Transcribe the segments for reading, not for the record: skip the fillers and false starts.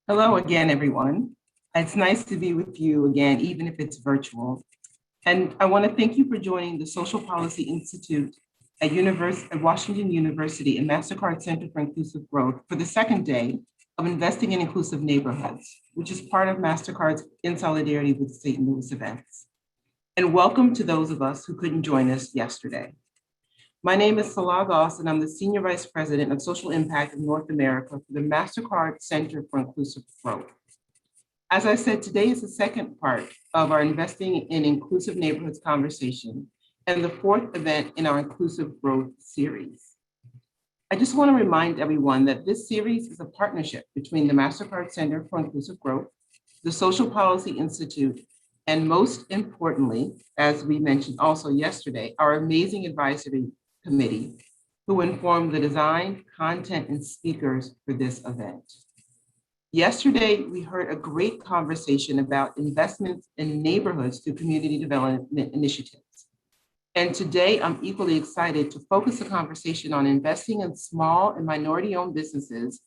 Hello again, everyone. It's nice to be with you again, even if it's virtual. And I want to thank you for joining the Social Policy Institute at Washington University and Mastercard Center for Inclusive Growth for the second day of Investing in Inclusive Neighborhoods, which is part of Mastercard's In Solidarity with St. Louis events. And welcome to those of us who couldn't join us yesterday. My name is Salah Goss, and I'm the Senior Vice President of Social Impact of North America for the Mastercard Center for Inclusive Growth. As I said, today is the second part of our Investing in Inclusive Neighborhoods conversation and the fourth event in our Inclusive Growth series. I just want to remind everyone that this series is a partnership between the Mastercard Center for Inclusive Growth, the Social Policy Institute, and most importantly, as we mentioned also yesterday, our amazing advisory committee who informed the design, content, and speakers for this event. Yesterday, we heard a great conversation about investments in neighborhoods through community development initiatives. And today, I'm equally excited to focus the conversation on investing in small and minority-owned businesses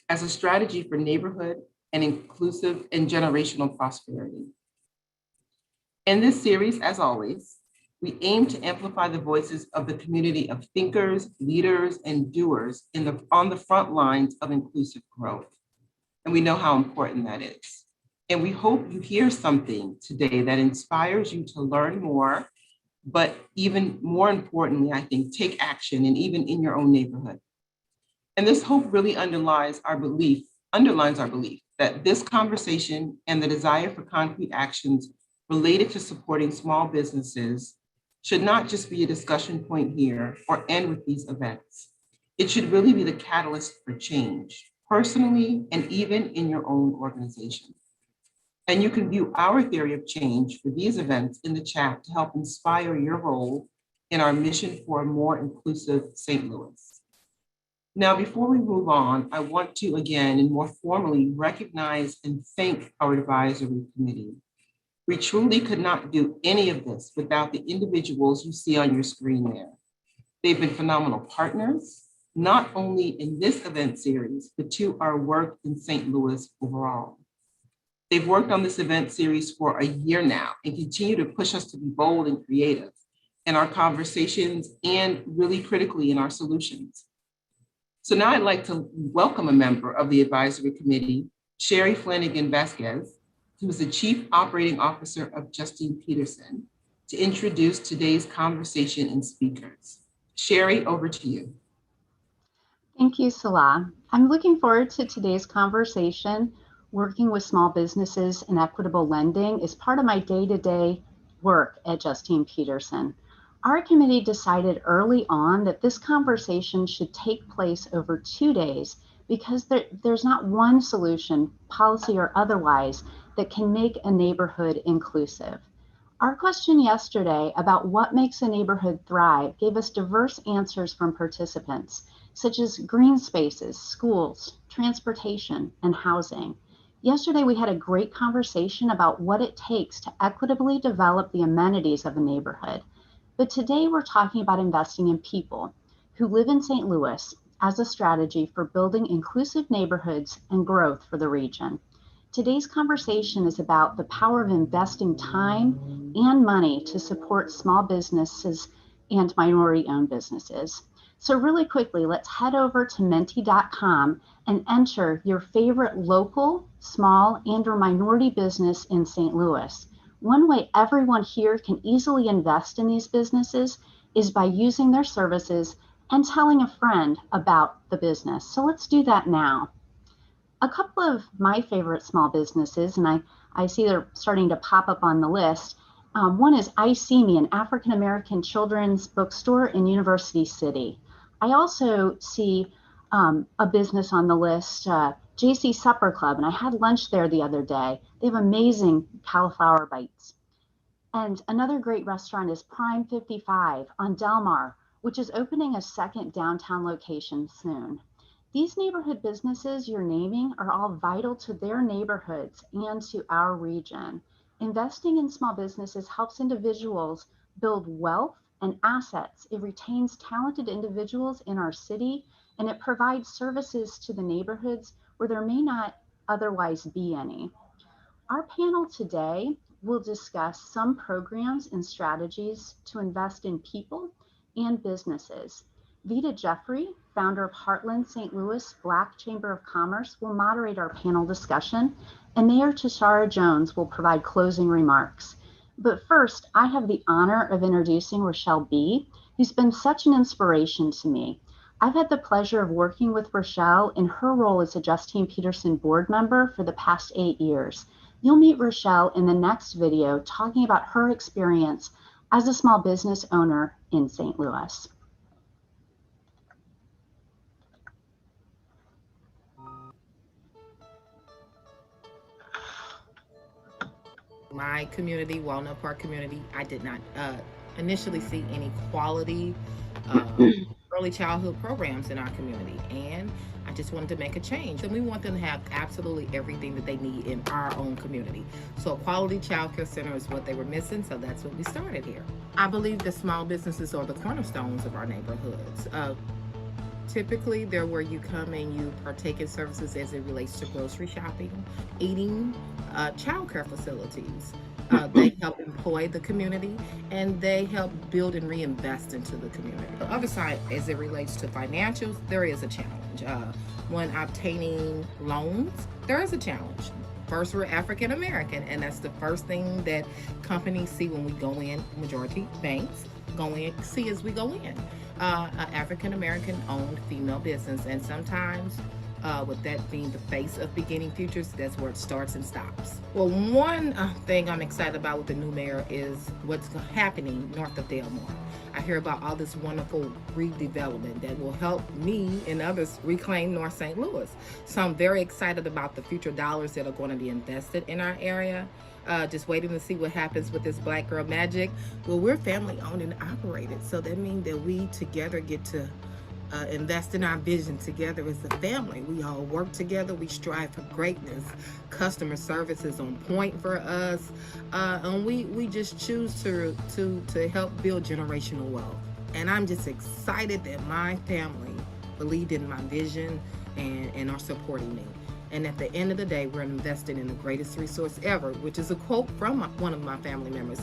as a strategy for neighborhood and inclusive and generational prosperity. In this series, as always, we aim to amplify the voices of the community of thinkers, leaders, and doers on the front lines of inclusive growth. And we know how important that is. And we hope you hear something today that inspires you to learn more, but even more importantly, I think, take action and even in your own neighborhood. And this hope really underlines our belief that this conversation and the desire for concrete actions related to supporting small businesses should not just be a discussion point here or end with these events. It should really be the catalyst for change, personally and even in your own organization. And you can view our theory of change for these events in the chat to help inspire your role in our mission for a more inclusive St. Louis. Now, before we move on, I want to again and more formally recognize and thank our advisory committee. We truly could not do any of this without the individuals you see on your screen there. They've been phenomenal partners, not only in this event series, but to our work in St. Louis overall. They've worked on this event series for a year now and continue to push us to be bold and creative in our conversations and really critically in our solutions. So now I'd like to welcome a member of the advisory committee, Sherry Flanagan Vasquez, who is the Chief Operating Officer of Justine Peterson, to introduce today's conversation and speakers. Sherry, over to you. Thank you, Salah. I'm looking forward to today's conversation. Working with small businesses and equitable lending is part of my day-to-day work at Justine Peterson. Our committee decided early on that this conversation should take place over 2 days because there's not one solution, policy or otherwise, that can make a neighborhood inclusive. Our question yesterday about what makes a neighborhood thrive gave us diverse answers from participants, such as green spaces, schools, transportation, and housing. Yesterday, we had a great conversation about what it takes to equitably develop the amenities of a neighborhood. But today we're talking about investing in people who live in St. Louis as a strategy for building inclusive neighborhoods and growth for the region. Today's conversation is about the power of investing time and money to support small businesses and minority-owned businesses. So really quickly, let's head over to menti.com and enter your favorite local, small, and/or minority business in St. Louis. One way everyone here can easily invest in these businesses is by using their services and telling a friend about the business. So let's do that now. A couple of my favorite small businesses, and I see they're starting to pop up on the list. One is I See Me, an African American children's bookstore in University City. I also see a business on the list, JC Supper Club, and I had lunch there the other day. They have amazing cauliflower bites. And another great restaurant is Prime 55 on Del Mar, which is opening a second downtown location soon. These neighborhood businesses you're naming are all vital to their neighborhoods and to our region. Investing in small businesses helps individuals build wealth and assets. It retains talented individuals in our city, and it provides services to the neighborhoods where there may not otherwise be any. Our panel today will discuss some programs and strategies to invest in people and businesses. Vita Jeffrey, founder of Heartland St. Louis Black Chamber of Commerce, will moderate our panel discussion, and Mayor Tashara Jones will provide closing remarks. But first, I have the honor of introducing Rochelle B., who's been such an inspiration to me. I've had the pleasure of working with Rochelle in her role as a Justine Peterson board member for the past 8 years. You'll meet Rochelle in the next video talking about her experience as a small business owner in St. Louis. My community, Walnut Park community, I did not initially see any quality early childhood programs in our community. And I just wanted to make a change. And we want them to have absolutely everything that they need in our own community. So a quality child care center is what they were missing. So that's what we started here. I believe that small businesses are the cornerstones of our neighborhoods. Typically, they're where you come and you partake in services as it relates to grocery shopping, eating, childcare facilities. They help employ the community and they help build and reinvest into the community. The other side, as it relates to financials, there is a challenge. When obtaining loans, there is a challenge. First, we're African American, and that's the first thing that companies see when we go in, majority banks go in, see as we go in. African American owned female business, and sometimes with that being the face of Beginning Futures, that's where it starts and stops. Well, one thing I'm excited about with the new mayor is what's happening north of Delmore. I hear about all this wonderful redevelopment that will help me and others reclaim North St. Louis. So I'm very excited about the future dollars that are going to be invested in our area. Just waiting to see what happens with this Black Girl Magic. Well, we're family owned and operated, so that means that we together get to invest in our vision together as a family. We all work together. We strive for greatness. Customer service is on point for us, and we just choose to help build generational wealth. And I'm just excited that my family believed in my vision and are supporting me. And at the end of the day, we're investing in the greatest resource ever, which is a quote from one of my family members.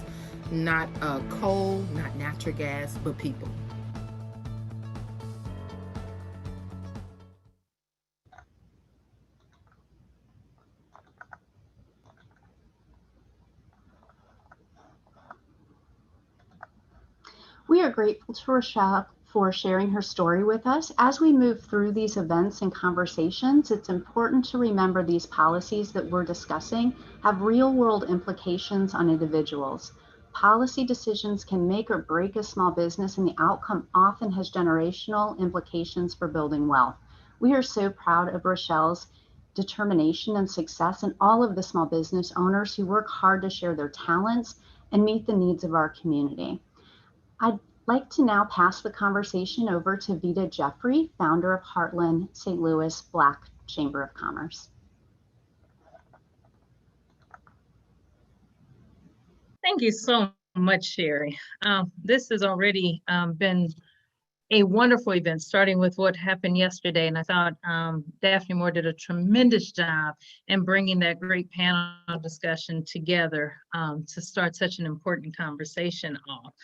Not coal, not natural gas, but people. We are grateful to Rochelle for sharing her story with us. As we move through these events and conversations, it's important to remember these policies that we're discussing have real-world implications on individuals. Policy decisions can make or break a small business, and the outcome often has generational implications for building wealth. We are so proud of Rochelle's determination and success, and all of the small business owners who work hard to share their talents and meet the needs of our community. I'd like to now pass the conversation over to Vita Jeffrey, founder of Heartland St. Louis Black Chamber of Commerce. Thank you so much, Sherry. This has already been a wonderful event, starting with what happened yesterday. And I thought Daphne Moore did a tremendous job in bringing that great panel discussion together to start such an important conversation off.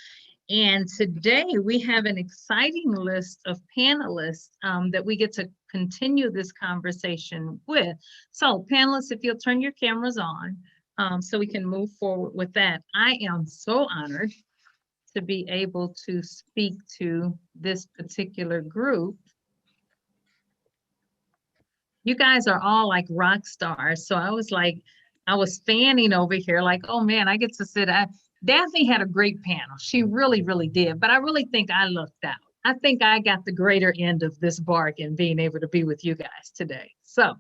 And today we have an exciting list of panelists that we get to continue this conversation with. So panelists, if you'll turn your cameras on so we can move forward with that. I am so honored to be able to speak to this particular group. You guys are all like rock stars. So I was fanning over here like, oh man, I get to sit. Daphne had a great panel. She really, really did. But I really think I lucked out. I think I got the greater end of this bargain being able to be with you guys today. So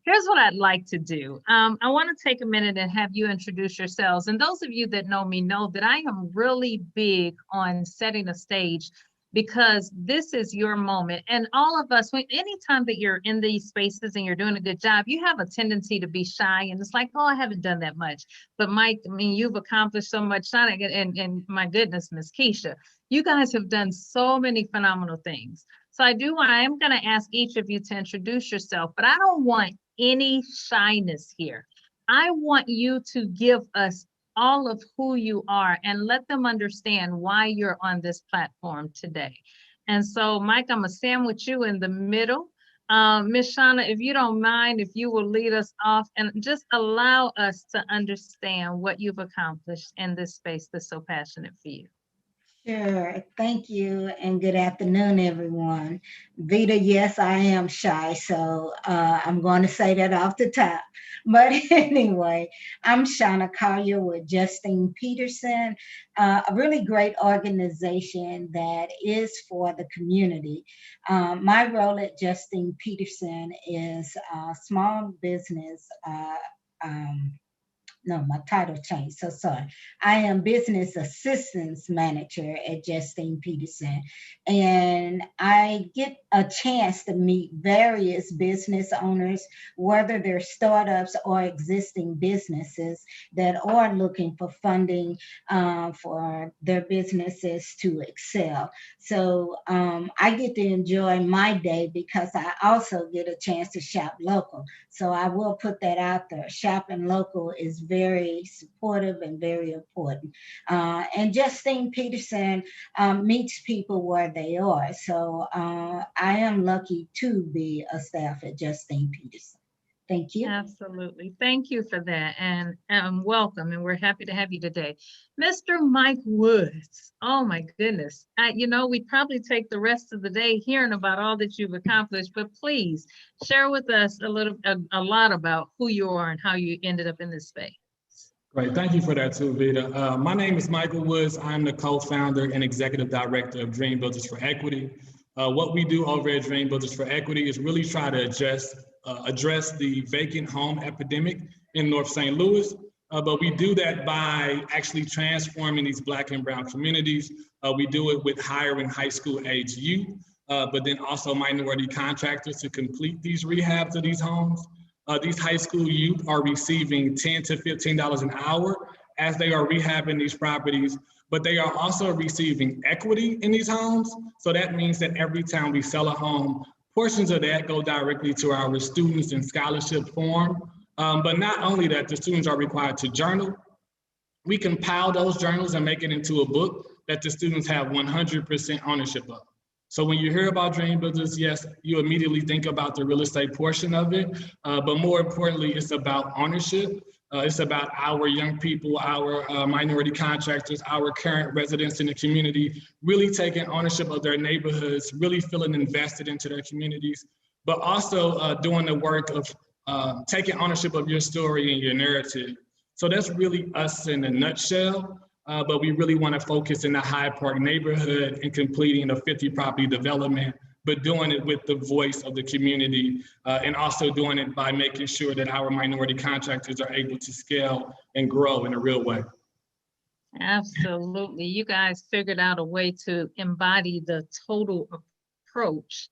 here's what I'd like to do. I want to take a minute and have you introduce yourselves. And those of you that know me know that I am really big on setting a stage because this is your moment. And all of us, anytime that you're in these spaces and you're doing a good job, you have a tendency to be shy. And it's like, oh, I haven't done that much. But Mike, I mean, you've accomplished so much, Shawna, and my goodness, Miss Keisha, you guys have done so many phenomenal things. So I am going to ask each of you to introduce yourself, but I don't want any shyness here. I want you to give us all of who you are and let them understand why you're on this platform today. And so, Mike, I'm gonna sandwich you in the middle. Ms. Shawna, if you don't mind, if you will lead us off and just allow us to understand what you've accomplished in this space that's so passionate for you. Sure. Thank you, and good afternoon, everyone. Vita, yes, I am shy, so I'm going to say that off the top. But anyway, I'm Shawna Collier with Justine Peterson, a really great organization that is for the community. My role at Justine Peterson is small business. No, my title changed. So sorry. I am business assistance manager at Justine Peterson. And I get a chance to meet various business owners, whether they're startups or existing businesses that are looking for funding for their businesses to excel. So I get to enjoy my day because I also get a chance to shop local. So I will put that out there. Shopping local is very supportive and very important. And Justine Peterson meets people where they are. So I am lucky to be a staff at Justine Peterson. Thank you. Absolutely. Thank you for that. And welcome. And we're happy to have you today. Mr. Mike Woods. Oh my goodness. We'd probably take the rest of the day hearing about all that you've accomplished, but please share with us a lot about who you are and how you ended up in this space. Great, thank you for that too, Vita. My name is Michael Woods. I'm the co-founder and executive director of Dream Builders for Equity. What we do over at Dream Builders for Equity is really try to address the vacant home epidemic in North St. Louis. But we do that by actually transforming these Black and Brown communities. We do it with hiring high school age youth, but then also minority contractors to complete these rehabs of these homes. These high school youth are receiving $10 to $15 an hour as they are rehabbing these properties, but they are also receiving equity in these homes. So that means that every time we sell a home, portions of that go directly to our students in scholarship form. But not only that, the students are required to journal. We compile those journals and make it into a book that the students have 100% ownership of. So when you hear about Dream Builders, yes, you immediately think about the real estate portion of it, but more importantly, it's about ownership. It's about our young people, our minority contractors, our current residents in the community, really taking ownership of their neighborhoods, really feeling invested into their communities, but also doing the work of taking ownership of your story and your narrative. So that's really us in a nutshell. But we really want to focus in the Hyde Park neighborhood and completing a 50 property development, but doing it with the voice of the community and also doing it by making sure that our minority contractors are able to scale and grow in a real way. Absolutely. You guys figured out a way to embody the total approach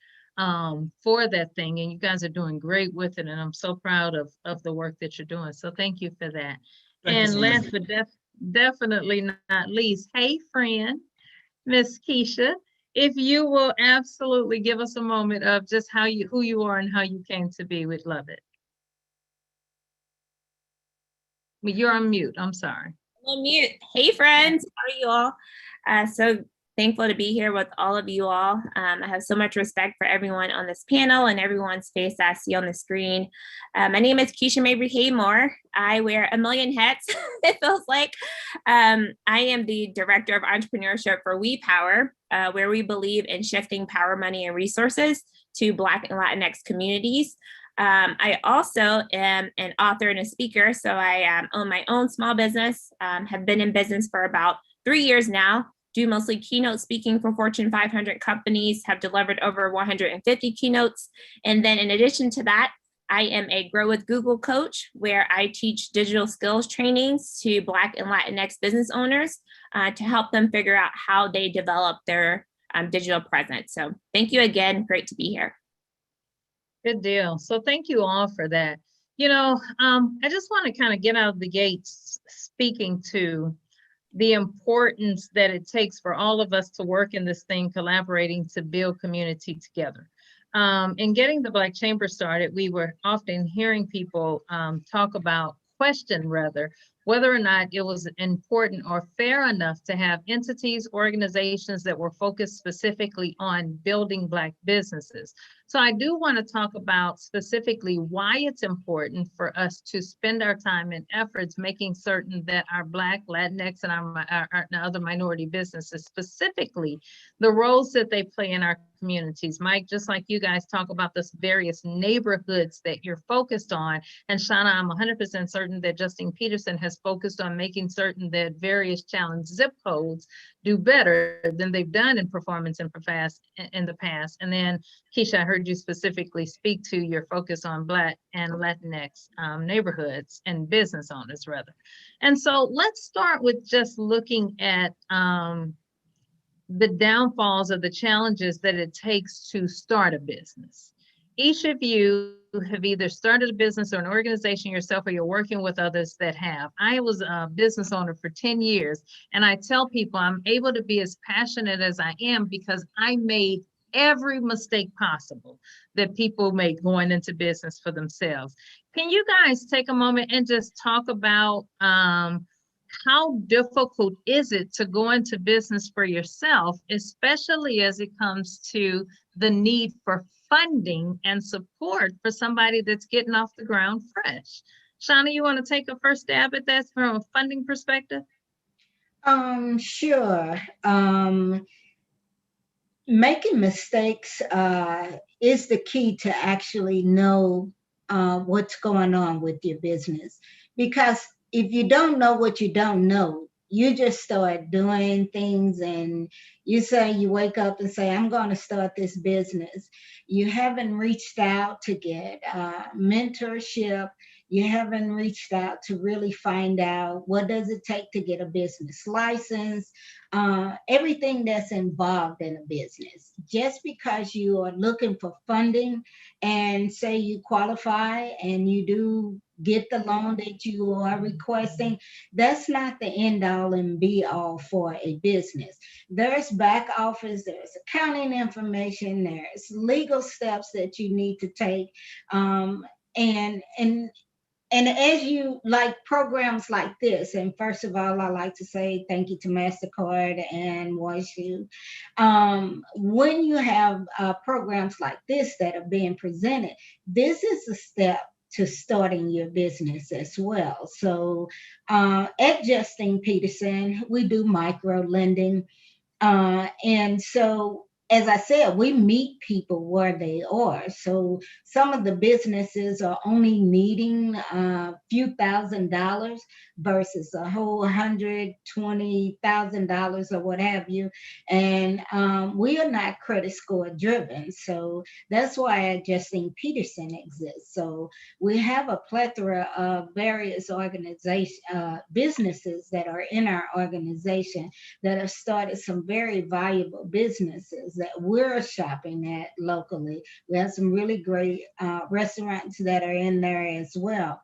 for that thing. And you guys are doing great with it. And I'm so proud of the work that you're doing. So thank you for that. And last but definitely not least, hey friend, Miss Keisha, if you will absolutely give us a moment of just who you are and how you came to be, we'd love it. You're on mute, I'm sorry. I'm on mute. Hey friends, how are you all? So thankful to be here with all of you all. I have so much respect for everyone on this panel and everyone's face I see on the screen. My name is Keisha Mayfield. I wear a million hats, it feels like. I am the director of entrepreneurship for We Power, where we believe in shifting power, money, and resources to Black and Latinx communities. I also am an author and a speaker, so I own my own small business, have been in business for about 3 years now, do mostly keynote speaking for Fortune 500 companies, have delivered over 150 keynotes. And then in addition to that, I am a Grow with Google coach, where I teach digital skills trainings to Black and Latinx business owners to help them figure out how they develop their digital presence. So thank you again, great to be here. Good deal. So thank you all for that. I just want to kind of get out of the gates speaking to the importance that it takes for all of us to work in this thing, collaborating to build community together. In getting the Black Chamber started, we were often hearing people question rather, whether or not it was important or fair enough to have entities, organizations that were focused specifically on building Black businesses. So I do want to talk about specifically why it's important for us to spend our time and efforts making certain that our Black, Latinx, and our other minority businesses, specifically the roles that they play in our communities. Mike, just like you guys talk about the various neighborhoods that you're focused on, and Shawna, I'm 100% certain that Justine Peterson has focused on making certain that various challenged zip codes do better than they've done in performance in the past. And then Keisha, I heard you specifically speak to your focus on Black and Latinx neighborhoods and business owners rather. And so let's start with just looking at the downfalls of the challenges that it takes to start a business. Each of you have either started a business or an organization yourself, or you're working with others that have. I was a business owner for 10 years, and I tell people I'm able to be as passionate as I am because I made every mistake possible that people make going into business for themselves. Can you guys take a moment and just talk about how difficult is it to go into business for yourself, especially as it comes to the need for funding and support for somebody that's getting off the ground fresh? Shawna, you want to take a first stab at that from a funding perspective? Sure. Making mistakes is the key to actually know what's going on with your business. Because if you don't know what you don't know, you just start doing things and you wake up and say, I'm going to start this business. You haven't reached out to get mentorship. You haven't reached out to really find out what does it take to get a business license, everything that's involved in a business. Just because you are looking for funding and say you qualify and you do get the loan that you are requesting, that's not the end all and be all for a business. There's back office, there's accounting information, there's legal steps that you need to take. And as you like programs like this, and first of all, I like to say thank you to Mastercard and WashU. When you have programs like this that are being presented, this is a step to starting your business as well. So at Justine Peterson, we do micro lending. And so, as I said, we meet people where they are. So some of the businesses are only needing a few $1,000s versus a whole $120,000 or what have you. And we are not credit score driven. So that's why Justine Peterson exists. So we have a plethora of various businesses that are in our organization that have started some very valuable businesses that we're shopping at locally. We have some really great restaurants that are in there as well.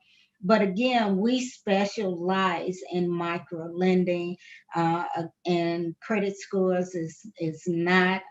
But again, we specialize in micro lending, and credit scores is not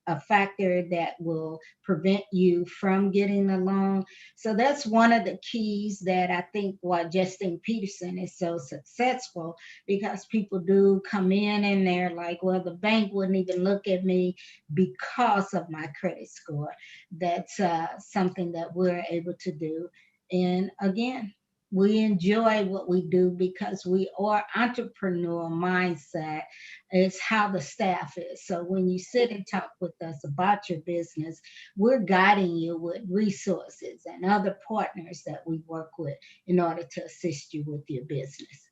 a factor that will prevent you from getting a loan. So that's one of the keys that I think why Justine Peterson is so successful, because people do come in and they're like, well, the bank wouldn't even look at me because of my credit score. That's something that we're able to do. And again, we enjoy what we do because we are entrepreneur mindset. It's how the staff is. So when you sit and talk with us about your business, we're guiding you with resources and other partners that we work with in order to assist you with your business.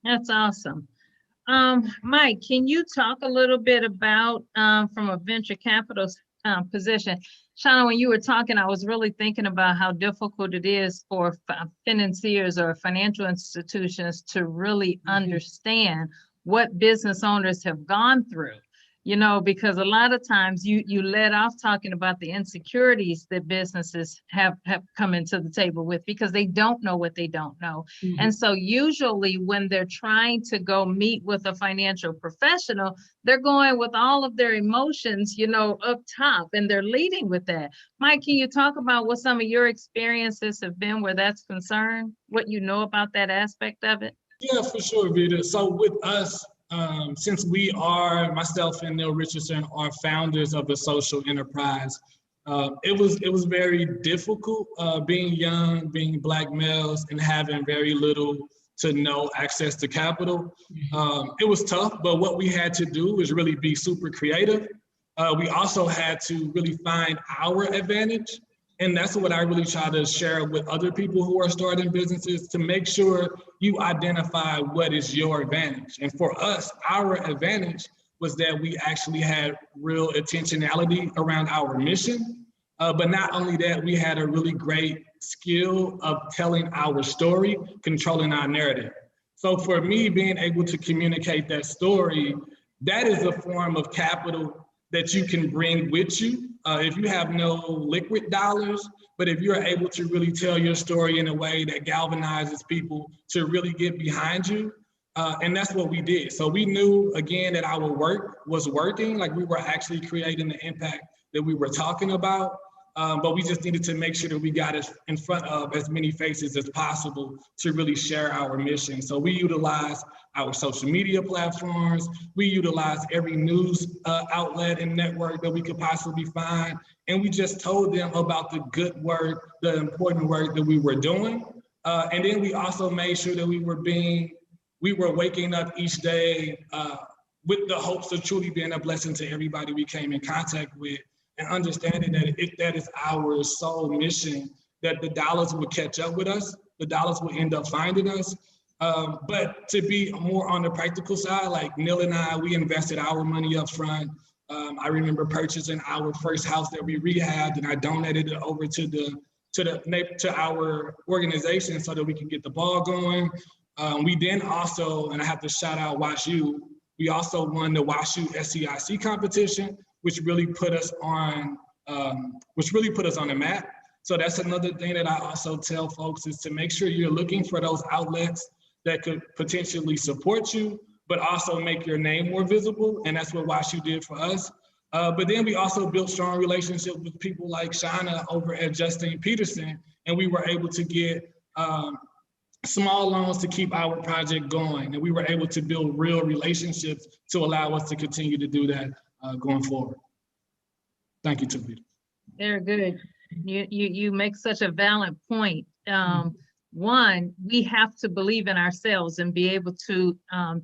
That's awesome. Mike, can you talk a little bit about from a venture capital position? Shawna, when you were talking, I was really thinking about how difficult it is for financiers or financial institutions to really understand what business owners have gone through. because a lot of times you let off talking about the insecurities that businesses have come into the table with, because they don't know what they don't know. Mhm. And so usually when they're trying to go meet with a financial professional, they're going with all of their emotions, up top, and they're leading with that. Mike, can you talk about what some of your experiences have been where that's concerned, what you know about that aspect of it? Yeah, for sure, Vita. So with us, since we are, myself and Neil Richardson, are founders of a social enterprise, it was very difficult being young, being Black males, and having very little to no access to capital. It was tough, but what we had to do is really be super creative. We also had to really find our advantage. And that's what I really try to share with other people who are starting businesses, to make sure you identify what is your advantage. And for us, our advantage was that we actually had real intentionality around our mission. But not only that, we had a really great skill of telling our story, controlling our narrative. So for me, being able to communicate that story, that is a form of capital that you can bring with you. If you have no liquid dollars, but if you're able to really tell your story in a way that galvanizes people to really get behind you, and that's what we did. So we knew, again, that our work was working, like we were actually creating the impact that we were talking about. But we just needed to make sure that we got it in front of as many faces as possible to really share our mission. So we utilize our social media platforms. We utilize every news outlet and network that we could possibly find. And we just told them about the good work, the important work that we were doing. And then we also made sure that we were waking up each day with the hopes of truly being a blessing to everybody we came in contact with, and understanding that if that is our sole mission, that the dollars would catch up with us, the dollars would end up finding us. But to be more on the practical side, like Neil and I, we invested our money up front. I remember purchasing our first house that we rehabbed, and I donated it over to our organization so that we can get the ball going. We then also, and I have to shout out WashU, we also won the WashU SCIC competition, which really put us on the map. So that's another thing that I also tell folks, is to make sure you're looking for those outlets that could potentially support you, but also make your name more visible. And that's what WashU did for us. But then we also built strong relationships with people like Shawna over at Justine Peterson, and we were able to get small loans to keep our project going. And we were able to build real relationships to allow us to continue to do that going forward. Thank you, Tavita. Very good. You make such a valid point. One, we have to believe in ourselves and be able to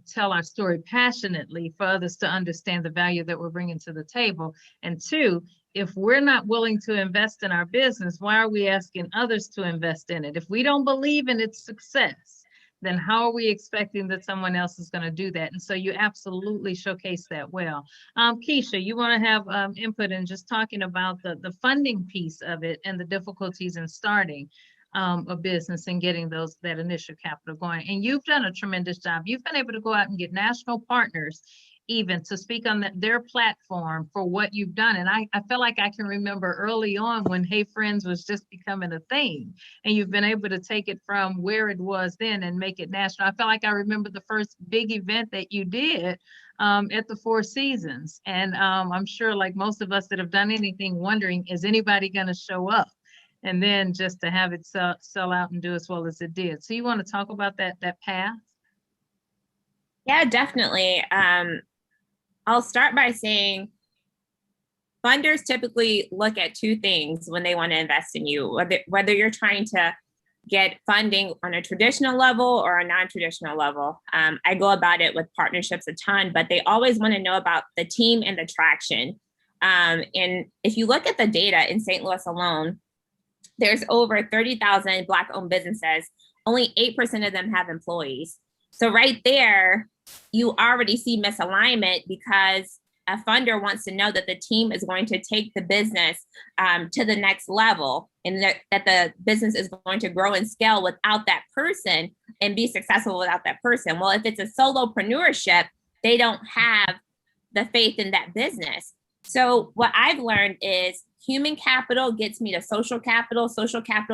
tell our story passionately for others to understand the value that we're bringing to the table. And two, if we're not willing to invest in our business, why are we asking others to invest in it? If we don't believe in its success, then how are we expecting that someone else is going to do that? And so you absolutely showcase that well. Keisha, you want to have input in just talking about the funding piece of it and the difficulties in starting a business and getting that initial capital going. And you've done a tremendous job. You've been able to go out and get national partners even to speak on their platform for what you've done. And I feel like I can remember early on when Hey Friends was just becoming a thing, and you've been able to take it from where it was then and make it national. I feel like I remember the first big event that you did at the Four Seasons. And I'm sure, like most of us that have done anything, wondering, is anybody gonna show up? And then just to have it sell out and do as well as it did. So you want to talk about that path? Yeah, definitely. I'll start by saying funders typically look at two things when they want to invest in you, whether you're trying to get funding on a traditional level or a non-traditional level. I go about it with partnerships a ton, but they always want to know about the team and the traction. And if you look at the data in St. Louis alone, there's over 30,000 Black-owned businesses. Only 8% of them have employees. So right there, you already see misalignment, because a funder wants to know that the team is going to take the business to the next level, and that the business is going to grow and scale without that person and be successful without that person. Well, if it's a solopreneurship, they don't have the faith in that business. So what I've learned is human capital gets me to social capital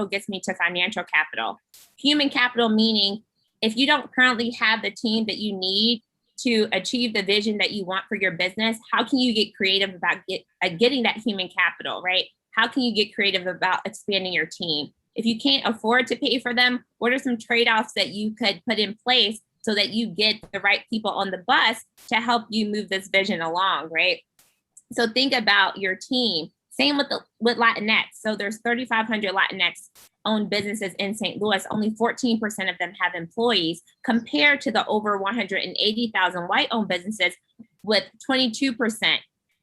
gets me to financial capital. Human capital meaning if you don't currently have the team that you need to achieve the vision that you want for your business, how can you get creative about getting that human capital, right? How can you get creative about expanding your team? If you can't afford to pay for them, what are some trade-offs that you could put in place so that you get the right people on the bus to help you move this vision along, right? So think about your team. Same with Latinx. So there's 3,500 Latinx owned businesses in St. Louis. Only 14% of them have employees compared to the over 180,000 white owned businesses with 22%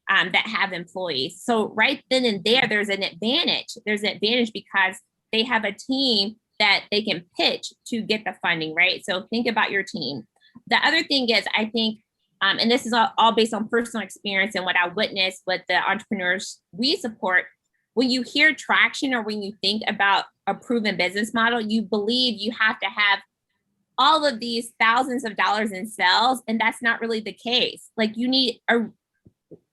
that have employees. So right then and there, there's an advantage. There's an advantage because they have a team that they can pitch to get the funding, right? So think about your team. The other thing is, I think, and this is all based on personal experience and what I witnessed with the entrepreneurs we support. When you hear traction or when you think about a proven business model, you believe you have to have all of these thousands of dollars in sales, and that's not really the case. Like you need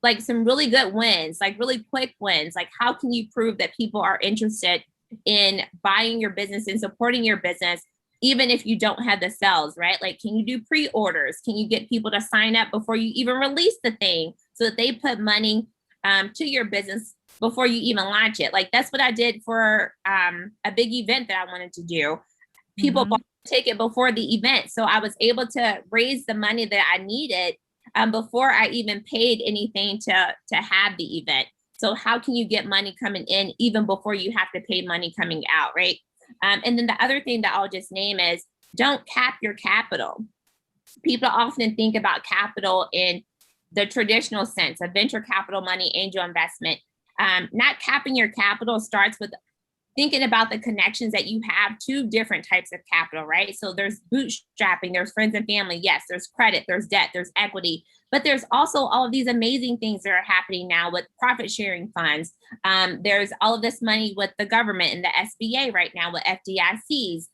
like some really good wins, like really quick wins. Like how can you prove that people are interested in buying your business and supporting your business, even if you don't have the sales, right? Like, can you do pre-orders? Can you get people to sign up before you even release the thing so that they put money to your business before you even launch it? Like, that's what I did for a big event that I wanted to do. People bought the ticket before the event. So I was able to raise the money that I needed before I even paid anything to have the event. So how can you get money coming in even before you have to pay money coming out, right? And then the other thing that I'll just name is don't cap your capital. People often think about capital in the traditional sense of venture capital money, angel investment. Not capping your capital starts with thinking about the connections that you have to different types of capital, right? So there's bootstrapping, there's friends and family. Yes, there's credit, there's debt, there's equity, but there's also all of these amazing things that are happening now with profit sharing funds. There's all of this money with the government and the SBA right now with FDICs.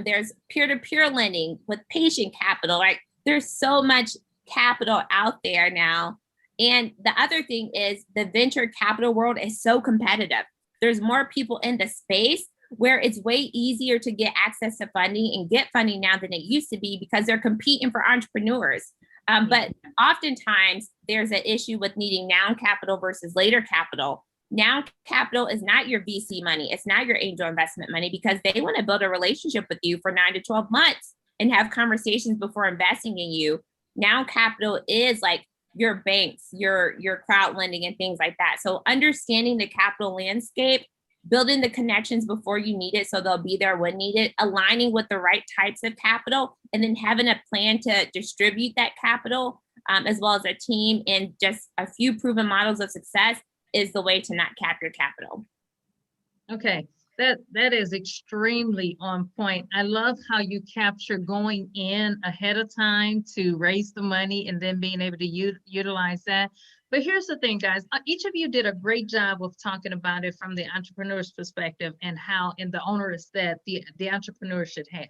There's peer-to-peer lending with patient capital, right? There's so much capital out there now. And the other thing is the venture capital world is so competitive. There's more people in the space where it's way easier to get access to funding and get funding now than it used to be because they're competing for entrepreneurs. But oftentimes there's an issue with needing now capital versus later capital. Now capital is not your VC money. It's not your angel investment money because they want to build a relationship with you for 9 to 12 months and have conversations before investing in you. Now capital is like your banks, your crowd lending and things like that. So understanding the capital landscape, building the connections before you need it so they'll be there when needed, aligning with the right types of capital, and then having a plan to distribute that capital as well as a team and just a few proven models of success is the way to not cap your capital. Okay, that is extremely on point. I love how you capture going in ahead of time to raise the money and then being able to utilize that. But here's the thing, guys, each of you did a great job of talking about it from the entrepreneur's perspective and how and the onerous that the entrepreneur should have.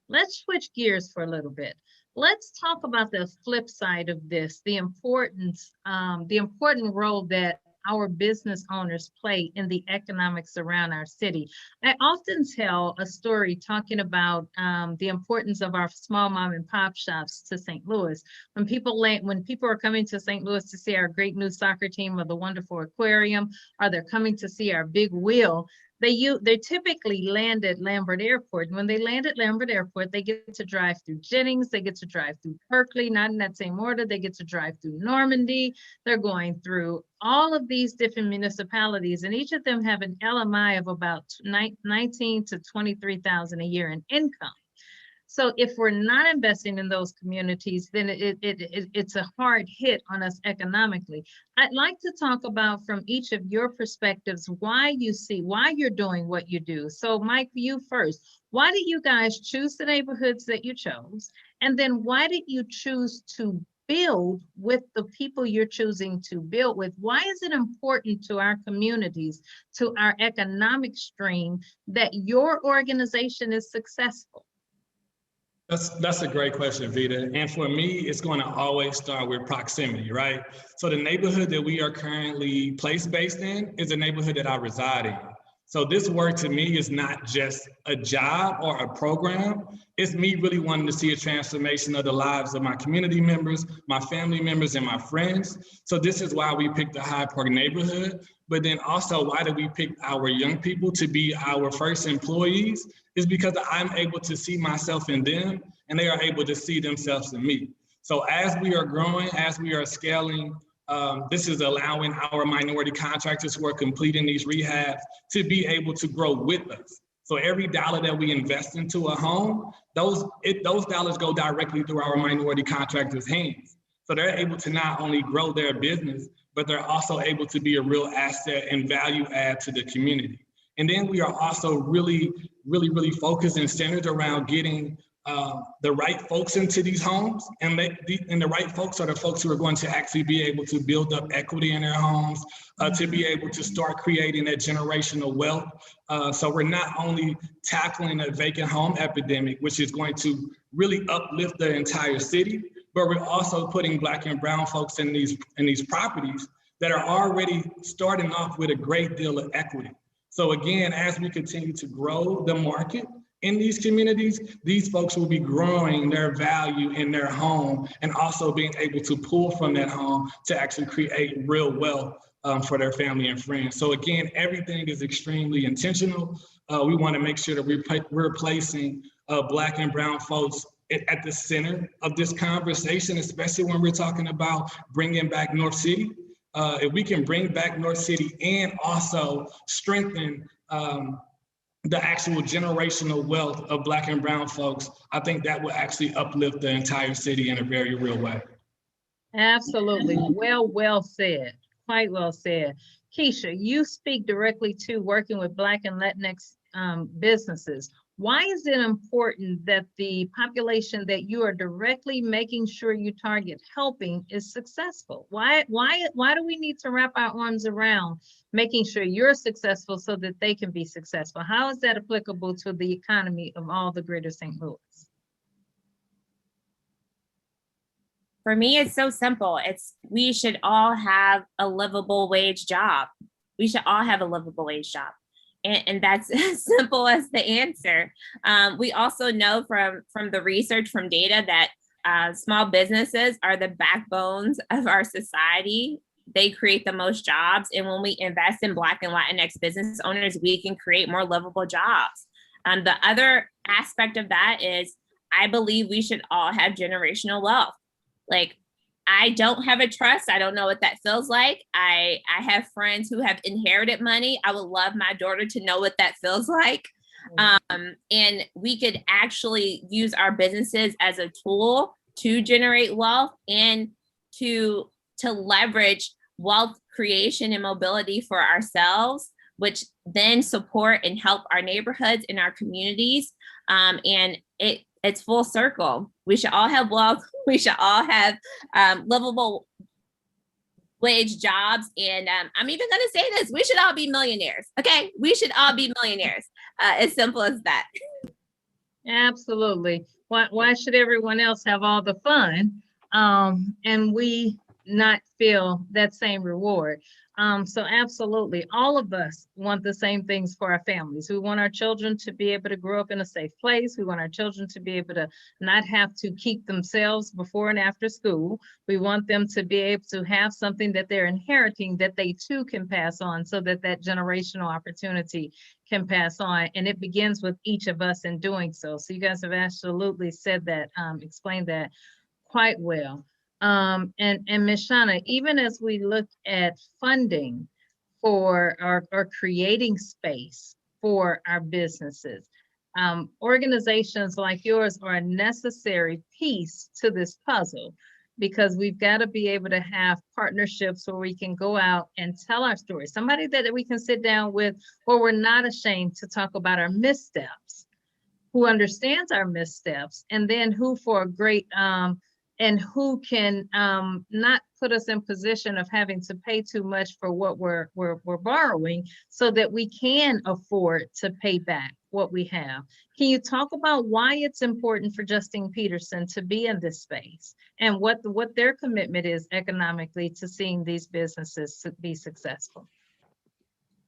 Let's switch gears for a little bit. Let's talk about the flip side of this, the important role that our business owners play in the economics around our city. I often tell a story talking about the importance of our small mom and pop shops to St. Louis. When people are coming to St. Louis to see our great new soccer team or the wonderful aquarium, or they're coming to see our big wheel, they typically land at Lambert Airport. And when they land at Lambert Airport, they get to drive through Jennings, they get to drive through Berkeley, not in that same order, they get to drive through Normandy, they're going through all of these different municipalities, and each of them have an LMI of about 19 to 23,000 a year in income. So if we're not investing in those communities, then it's a hard hit on us economically. I'd like to talk about from each of your perspectives why you're doing what you do. So Mike, you first. Why did you guys choose the neighborhoods that you chose? And then why did you choose to build with the people you're choosing to build with? Why is it important to our communities, to our economic stream, that your organization is successful? That's a great question, Vita. And for me, it's going to always start with proximity, right? So the neighborhood that we are currently place-based in is a neighborhood that I reside in. So this work to me is not just a job or a program. It's me really wanting to see a transformation of the lives of my community members, my family members, and my friends. So this is why we picked the Hyde Park neighborhood. But then also, why did we pick our young people to be our first employees? Is because I'm able to see myself in them, and they are able to see themselves in me. So as we are growing, as we are scaling, this is allowing our minority contractors who are completing these rehabs to be able to grow with us. So every dollar that we invest into a home, those dollars go directly through our minority contractors' hands. So they're able to not only grow their business, but they're also able to be a real asset and value add to the community. And then we are also really focused and centered around getting the right folks into these homes, and the right folks are the folks who are going to actually be able to build up equity in their homes, to be able to start creating that generational wealth. So we're not only tackling a vacant home epidemic, which is going to really uplift the entire city, but we're also putting Black and brown folks in these properties that are already starting off with a great deal of equity. So again, as we continue to grow the market in these communities, these folks will be growing their value in their home and also being able to pull from that home to actually create real wealth for their family and friends. So again, everything is extremely intentional. We want to make sure that we're placing Black and brown folks at the center of this conversation, especially when we're talking about bringing back North City. If we can bring back North City and also strengthen the actual generational wealth of Black and brown folks, I think that will actually uplift the entire city in a very real way. Absolutely. Well said. Quite well said. Keisha, you speak directly to working with Black and Latinx businesses. Why is it important that the population that you are directly making sure you target helping is successful? Why do we need to wrap our arms around making sure you're successful so that they can be successful? How is that applicable to the economy of all the greater St. Louis? For me, it's so simple. We should all have a livable wage job. We should all have a livable wage job. And that's as simple as the answer. We also know from the research, from data, that small businesses are the backbones of our society. They create the most jobs. And when we invest in Black and Latinx business owners, we can create more livable jobs. The other aspect of that is I believe we should all have generational wealth. Like, I don't have a trust. I don't know what that feels like. I have friends who have inherited money. I would love my daughter to know what that feels like. And we could actually use our businesses as a tool to generate wealth and to leverage wealth creation and mobility for ourselves, which then support and help our neighborhoods and our communities. And it's full circle. We should all have wealth. We should all have livable wage jobs. And I'm even going to say this, we should all be millionaires. Okay, we should all be millionaires. As simple as that. Absolutely. Why should everyone else have all the fun and we not feel that same reward? So absolutely, all of us want the same things for our families. We want our children to be able to grow up in a safe place. We want our children to be able to not have to keep themselves before and after school. We want them to be able to have something that they're inheriting that they too can pass on, so that that generational opportunity can pass on. And it begins with each of us in doing so. So you guys have absolutely said that, explained that quite well. And Ms. Shawna, even as we look at funding for or creating space for our businesses, organizations like yours are a necessary piece to this puzzle, because we've got to be able to have partnerships where we can go out and tell our story. Somebody that we can sit down with where we're not ashamed to talk about our missteps, who understands our missteps, and then who, for a great and who can not put us in position of having to pay too much for what we're borrowing, so that we can afford to pay back what we have. Can you talk about why it's important for Justine Peterson to be in this space, and what their commitment is economically to seeing these businesses be successful?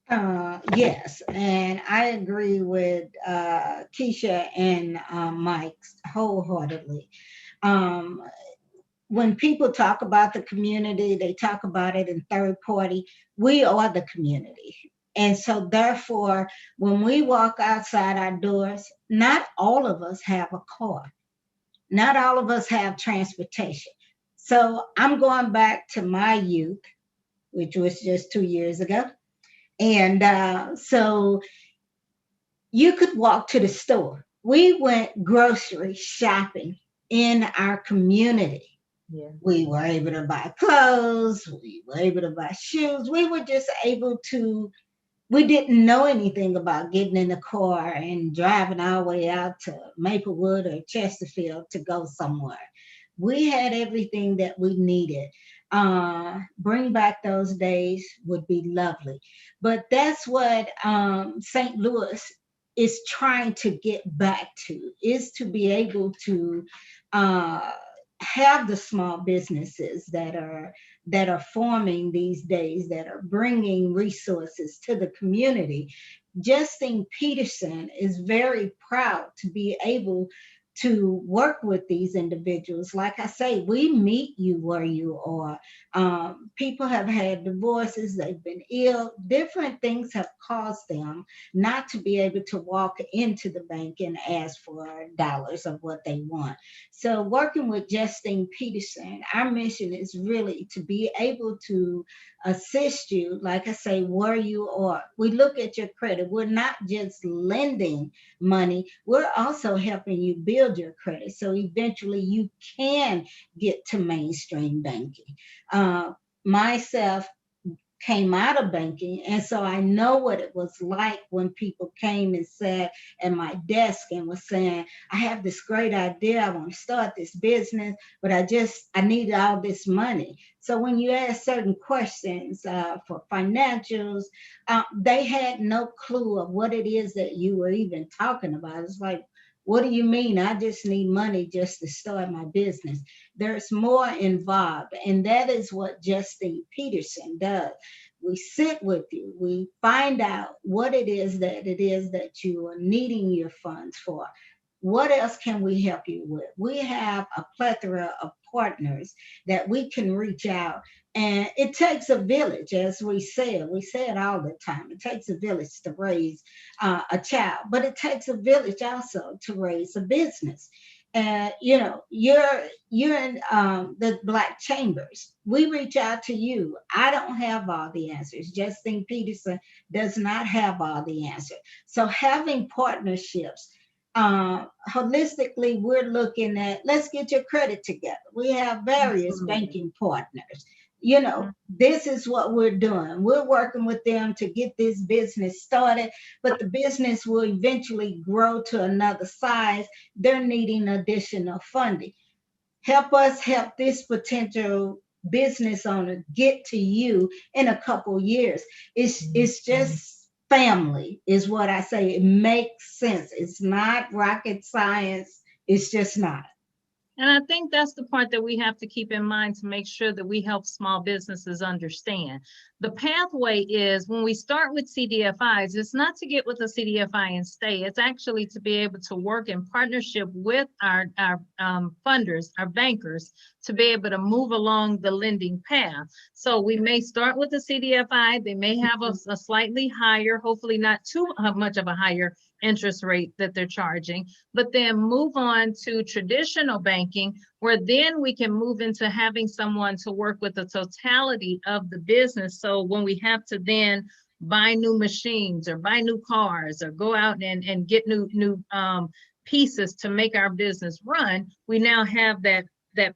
Yes, and I agree with Keisha and Mike wholeheartedly. Um, when people talk about the community, they talk about it in third party. We are the community. And so therefore, when we walk outside our doors, not all of us have a car. Not all of us have transportation. So I'm going back to my youth, which was just 2 years ago. And so you could walk to the store. We went grocery shopping in our community. Yeah. We were able to buy clothes. We were able to buy shoes. We were just able to, we didn't know anything about getting in the car and driving our way out to Maplewood or Chesterfield to go somewhere. We had everything that we needed. Bring back those days would be lovely. But that's what St. Louis is trying to get back to, is to be able to have the small businesses that are forming these days, that are bringing resources to the community. Justine Peterson is very proud to be able to work with these individuals. Like I say, we meet you where you are. People have had divorces, they've been ill, different things have caused them not to be able to walk into the bank and ask for dollars of what they want. So working with Justine Peterson, our mission is really to be able to assist you, like I say, where you are. We look at your credit. We're not just lending money, we're also helping you build your credit so eventually you can get to mainstream banking. Myself, came out of banking, and so I know what it was like when people came and sat at my desk and was saying, I have this great idea, I want to start this business, but I need all this money. So when you ask certain questions for financials, they had no clue of what it is that you were even talking about. It's like, what do you mean? I just need money just to start my business. There's more involved, and that is what Justine Peterson does. We sit with you. We find out what it is that you are needing your funds for. What else can we help you with? We have a plethora of partners that we can reach out. And it takes a village, as we say it all the time. It takes a village to raise a child, but it takes a village also to raise a business. And you're in the Black Chambers. We reach out to you. I don't have all the answers. Justine Peterson does not have all the answers. So having partnerships, holistically, we're looking at, let's get your credit together. We have various banking partners. This is what we're doing. We're working with them to get this business started, but the business will eventually grow to another size. They're needing additional funding. Help us help this potential business owner get to you in a couple years. It's just family is what I say. It makes sense. It's not rocket science. It's just not. And I think that's the part that we have to keep in mind to make sure that we help small businesses understand. The pathway is, when we start with CDFIs, it's not to get with a CDFI and stay. It's actually to be able to work in partnership with our funders, our bankers, to be able to move along the lending path. So we may start with a CDFI. They may have a slightly higher, hopefully not too much of a higher interest rate that they're charging, but then move on to traditional banking, where then we can move into having someone to work with the totality of the business. So when we have to then buy new machines or buy new cars or go out and get new pieces to make our business run, we now have that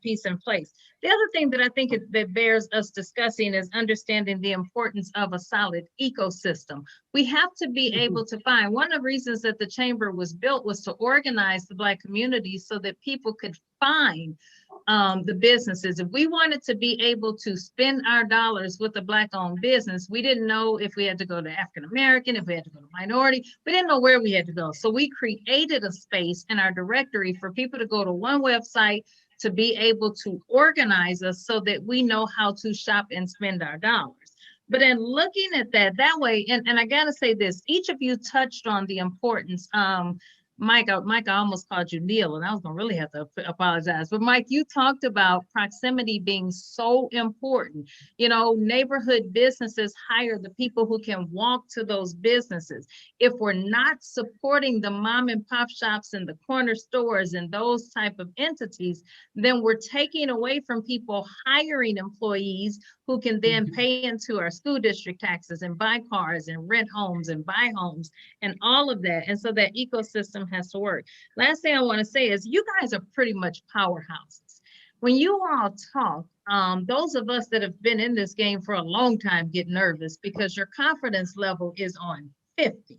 piece in place. The other thing that I think that bears us discussing is understanding the importance of a solid ecosystem. We have to be able to find, one of the reasons that the chamber was built was to organize the Black community so that people could find the businesses. If we wanted to be able to spend our dollars with a Black-owned business, we didn't know if we had to go to African-American, if we had to go to minority, we didn't know where we had to go. So we created a space in our directory for people to go to one website to be able to organize us so that we know how to shop and spend our dollars. But in looking at that way, and I gotta say this, each of you touched on the importance. Mike, I almost called you Neil, and I was gonna really have to apologize. But Mike, you talked about proximity being so important. You know, neighborhood businesses hire the people who can walk to those businesses. If we're not supporting the mom and pop shops and the corner stores and those type of entities, then we're taking away from people hiring employees who can then pay into our school district taxes and buy cars and rent homes and buy homes and all of that. And so that ecosystem has to work. Last thing I want to say is you guys are pretty much powerhouses. When you all talk, those of us that have been in this game for a long time get nervous because your confidence level is on 50.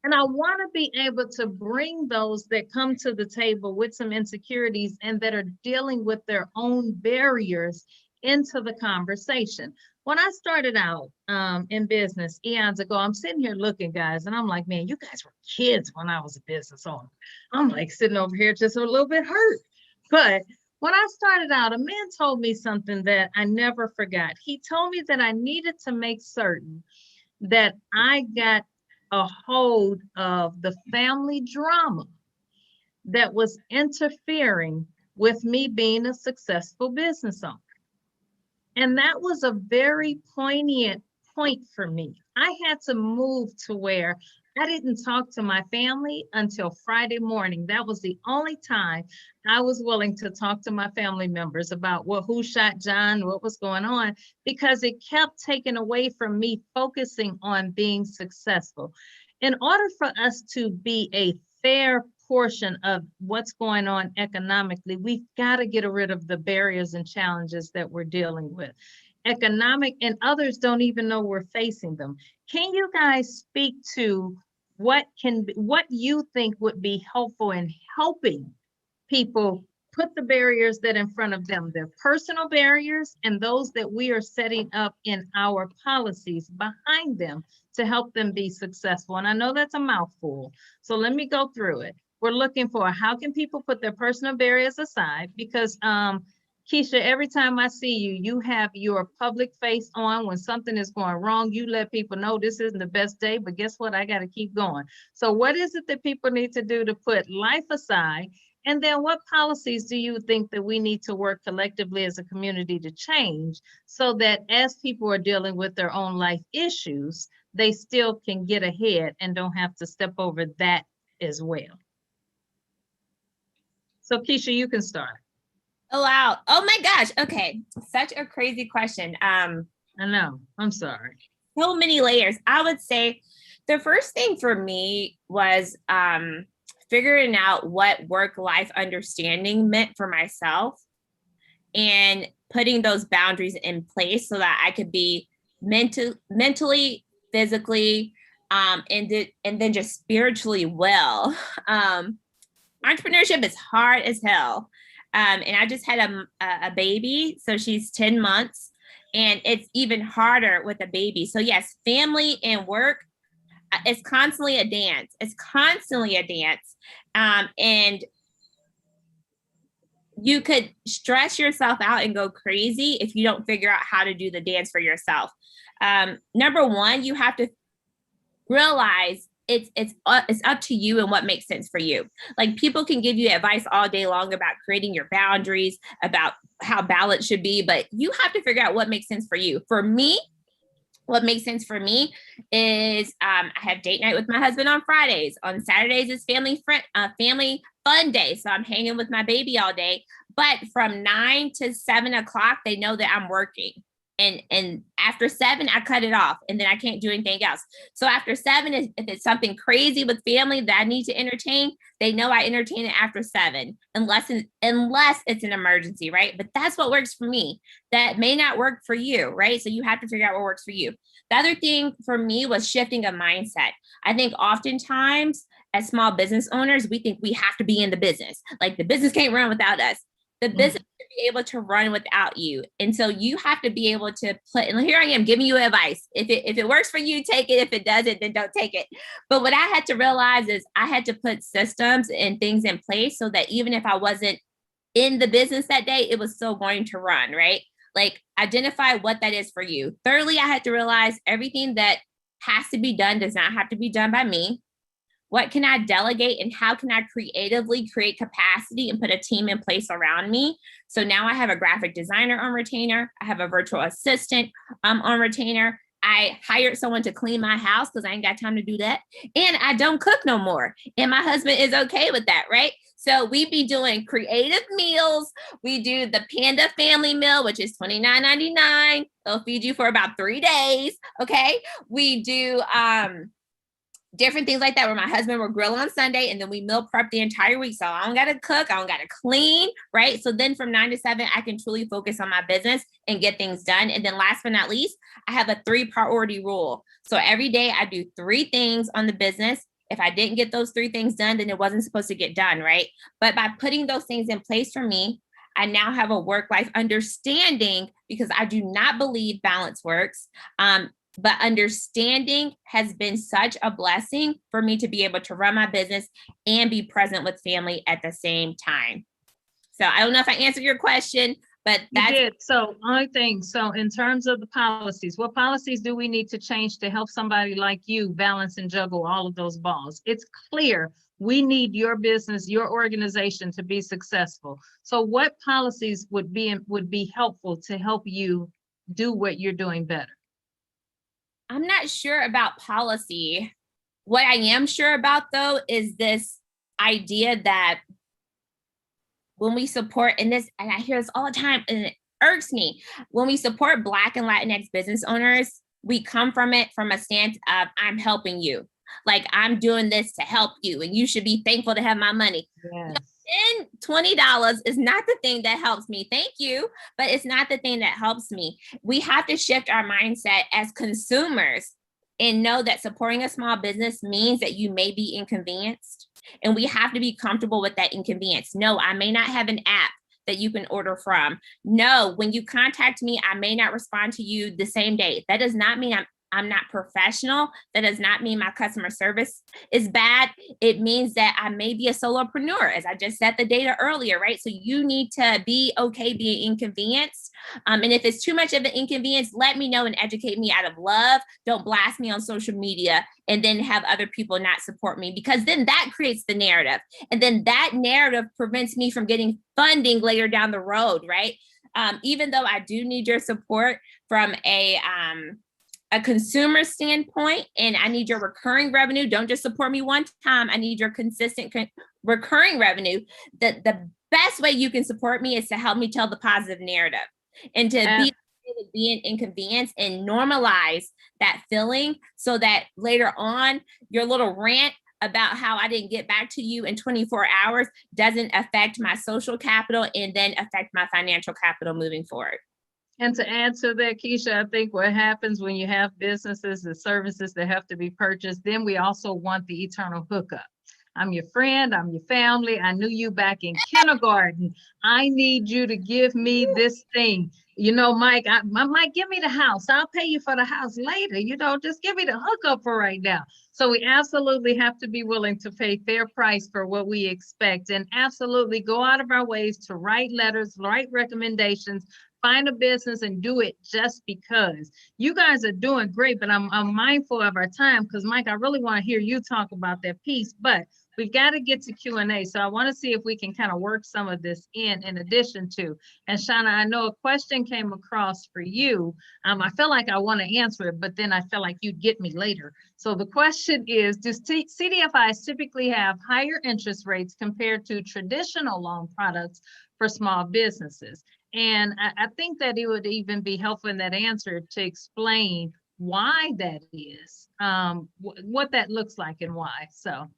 And I want to be able to bring those that come to the table with some insecurities and that are dealing with their own barriers into the conversation. When I started out in business eons ago, I'm sitting here looking, guys, and I'm like, man, you guys were kids when I was a business owner. I'm like sitting over here just a little bit hurt. But when I started out, a man told me something that I never forgot. He told me that I needed to make certain that I got a hold of the family drama that was interfering with me being a successful business owner. And that was a very poignant point for me. I had to move to where I didn't talk to my family until Friday morning. That was the only time I was willing to talk to my family members about, well, who shot John, what was going on, because it kept taking away from me focusing on being successful. In order for us to be a fair portion of what's going on economically, we've got to get rid of the barriers and challenges that we're dealing with. Economic, and others don't even know we're facing them. Can you guys speak to what you think would be helpful in helping people put the barriers that in front of them, their personal barriers and those that we are setting up in our policies behind them to help them be successful? And I know that's a mouthful, so let me go through it. We're looking for how can people put their personal barriers aside, because Keisha, every time I see you, you have your public face on. When something is going wrong, you let people know this isn't the best day, but guess what? I got to keep going. So what is it that people need to do to put life aside? And then what policies do you think that we need to work collectively as a community to change so that as people are dealing with their own life issues, they still can get ahead and don't have to step over that as well? So Keisha, you can start. Oh, wow. Oh my gosh. Okay. Such a crazy question. I know. I'm sorry. So many layers. I would say the first thing for me was figuring out what work-life understanding meant for myself and putting those boundaries in place so that I could be mentally, physically, and then just spiritually well. Entrepreneurship is hard as hell. And I just had a baby, so she's 10 months, and it's even harder with a baby. So yes, family and work, it's constantly a dance. It's constantly a dance. And you could stress yourself out and go crazy if you don't figure out how to do the dance for yourself. Number one, you have to realize it's up to you and what makes sense for you. Like, people can give you advice all day long about creating your boundaries, about how balance should be, but you have to figure out what makes sense for you. For me, what makes sense for me is I have date night with my husband on Fridays. On Saturdays is family fun day. So I'm hanging with my baby all day. But from 9 to 7 o'clock, they know that I'm working. And after 7, I cut it off, and then I can't do anything else. So after 7, if it's something crazy with family that I need to entertain, they know I entertain it after 7, unless it's an emergency, right? But that's what works for me. That may not work for you, right? So you have to figure out what works for you. The other thing for me was shifting a mindset. I think oftentimes as small business owners, we think we have to be in the business. Like, the business can't run without us. The business should be able to run without you. And so you have to be able to put, and here I am giving you advice. If it works for you, take it. If it doesn't, then don't take it. But what I had to realize is I had to put systems and things in place so that even if I wasn't in the business that day, it was still going to run, right? Like, identify what that is for you. Thirdly, I had to realize everything that has to be done does not have to be done by me. What can I delegate and how can I creatively create capacity and put a team in place around me? So now I have a graphic designer on retainer. I have a virtual assistant on retainer. I hired someone to clean my house because I ain't got time to do that. And I don't cook no more. And my husband is okay with that, right? So we be doing creative meals. We do the Panda family meal, which is $29.99. They'll feed you for about 3 days. Okay. We do different things like that, where my husband will grill on Sunday and then we meal prep the entire week. So I don't got to cook, I don't got to clean, right? So then from 9 to 7, I can truly focus on my business and get things done. And then last but not least, I have a 3 priority rule. So every day I do 3 things on the business. If I didn't get those 3 things done, then it wasn't supposed to get done, right? But by putting those things in place for me, I now have a work-life understanding, because I do not believe balance works. But understanding has been such a blessing for me to be able to run my business and be present with family at the same time. So I don't know if I answered your question, but that's— You did. So only thing, so in terms of the policies, what policies do we need to change to help somebody like you balance and juggle all of those balls? It's clear we need your business, your organization to be successful. So what policies would be helpful to help you do what you're doing better? I'm not sure about policy. What I am sure about, though, is this idea that when we support, and I hear this all the time, and it irks me, when we support Black and Latinx business owners, we come from it from a stance of, I'm helping you. Like, I'm doing this to help you, and you should be thankful to have my money. Yes. And $20 is not the thing that helps me. Thank you, but it's not the thing that helps me. We have to shift our mindset as consumers and know that supporting a small business means that you may be inconvenienced, and we have to be comfortable with that inconvenience. No, I may not have an app that you can order from. No, when you contact me, I may not respond to you the same day. That does not mean I'm not professional. That does not mean my customer service is bad. It means that I may be a solopreneur, as I just said the data earlier, right? So you need to be okay being inconvenienced. And if it's too much of an inconvenience, let me know and educate me out of love. Don't blast me on social media and then have other people not support me, because then that creates the narrative. And then that narrative prevents me from getting funding later down the road, right? Even though I do need your support from a consumer standpoint, and I need your recurring revenue. Don't just support me one time. I need your consistent recurring revenue. The best way you can support me is to help me tell the positive narrative, and to be an inconvenience and normalize that feeling, so that later on your little rant about how I didn't get back to you in 24 hours doesn't affect my social capital and then affect my financial capital moving forward. And to add to that, Keisha, I think what happens when you have businesses and services that have to be purchased, then we also want the eternal hookup. I'm your friend, I'm your family. I knew you back in kindergarten. I need you to give me this thing. You know, Mike, Mike, give me the house. I'll pay you for the house later. You know, just give me the hookup for right now. So we absolutely have to be willing to pay fair price for what we expect, and absolutely go out of our ways to write letters, write recommendations, find a business and do it just because. You guys are doing great, but I'm mindful of our time, because Mike, I really want to hear you talk about that piece, but we've got to get to Q&A. So I want to see if we can kind of work some of this in addition to. And Shawna, I know a question came across for you. I feel like I want to answer it, but then I feel like you'd get me later. So the question is, does CDFIs typically have higher interest rates compared to traditional loan products for small businesses? And I think that it would even be helpful in that answer to explain why that is, what that looks like and why. So.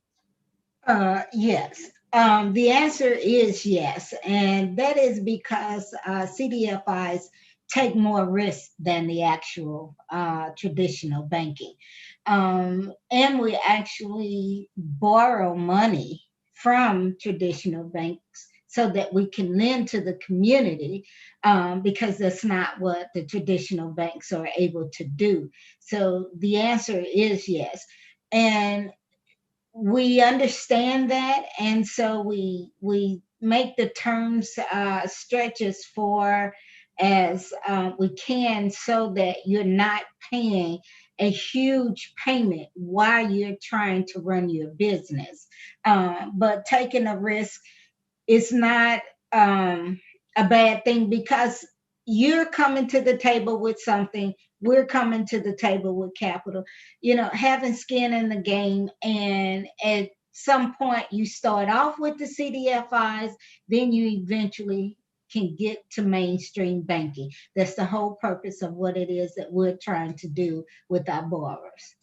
Yes, the answer is yes. And that is because CDFIs take more risk than the actual traditional banking. And we actually borrow money from traditional banks so that we can lend to the community, because that's not what the traditional banks are able to do. So the answer is yes. And we understand that, and so we make the terms stretch as far as we can, so that you're not paying a huge payment while you're trying to run your business. But taking a risk is not a bad thing, because you're coming to the table with something, we're coming to the table with capital, having skin in the game. And at some point you start off with the CDFIs, then you eventually can get to mainstream banking. That's the whole purpose of what it is that we're trying to do with our borrowers.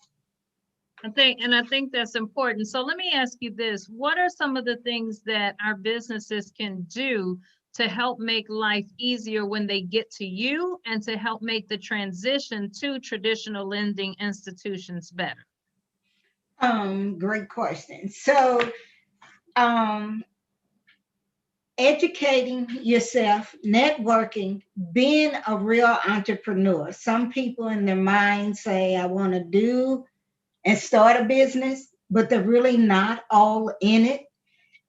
I think that's important. So let me ask you this. What are some of the things that our businesses can do to help make life easier when they get to you, and to help make the transition to traditional lending institutions better? Great question. So, educating yourself, networking, being a real entrepreneur. Some people in their mind say, I want to do and start a business, but they're really not all in it.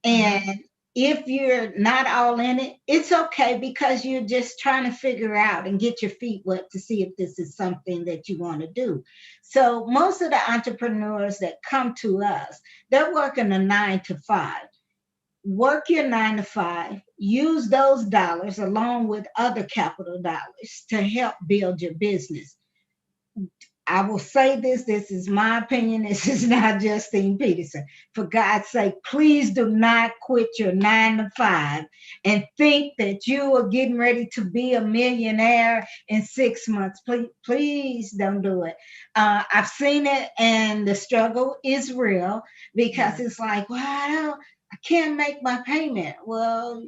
And if you're not all in it, it's okay, because you're just trying to figure out and get your feet wet to see if this is something that you want to do. So most of the entrepreneurs that come to us, they're working a 9 to 5. Work your 9 to 5, use those dollars along with other capital dollars to help build your business. I will say this is my opinion. This is not Justine Peterson. For God's sake, please do not quit your 9 to 5 and think that you are getting ready to be a millionaire in 6 months. Please don't do it. I've seen it, and the struggle is real, because it's like, well, I can't make my payment. Well,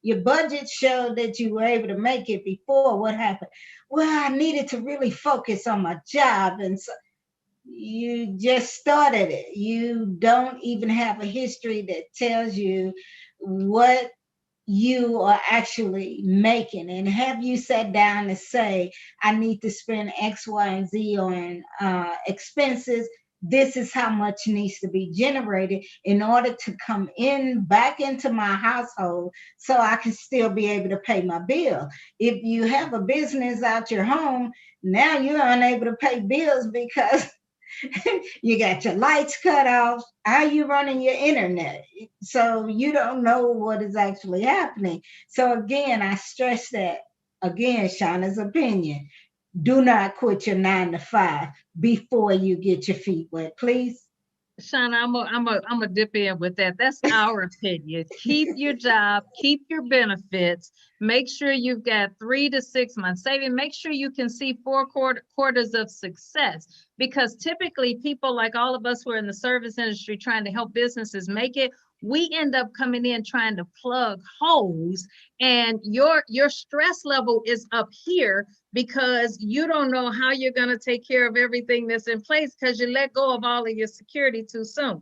your budget showed that you were able to make it before. What happened? Well, I needed to really focus on my job. And so you just started it. You don't even have a history that tells you what you are actually making. And have you sat down and say, I need to spend X, Y, and Z on expenses? This is how much needs to be generated in order to come back into my household, so I can still be able to pay my bill. If you have a business out your home, now you're unable to pay bills because you got your lights cut off. How are you running your internet? So you don't know what is actually happening. So again, I stress that, again, Shawna's opinion. Do not quit your 9 to 5 before you get your feet wet, please. Shawna, I'm a dip in with that. That's our opinion. Keep your job, keep your benefits. Make sure you've got 3 to 6 months saving. Make sure you can see 4 quarters of success, because typically people like all of us who are in the service industry trying to help businesses make it, we end up coming in trying to plug holes, and your stress level is up here because you don't know how you're going to take care of everything that's in place, because you let go of all of your security too soon.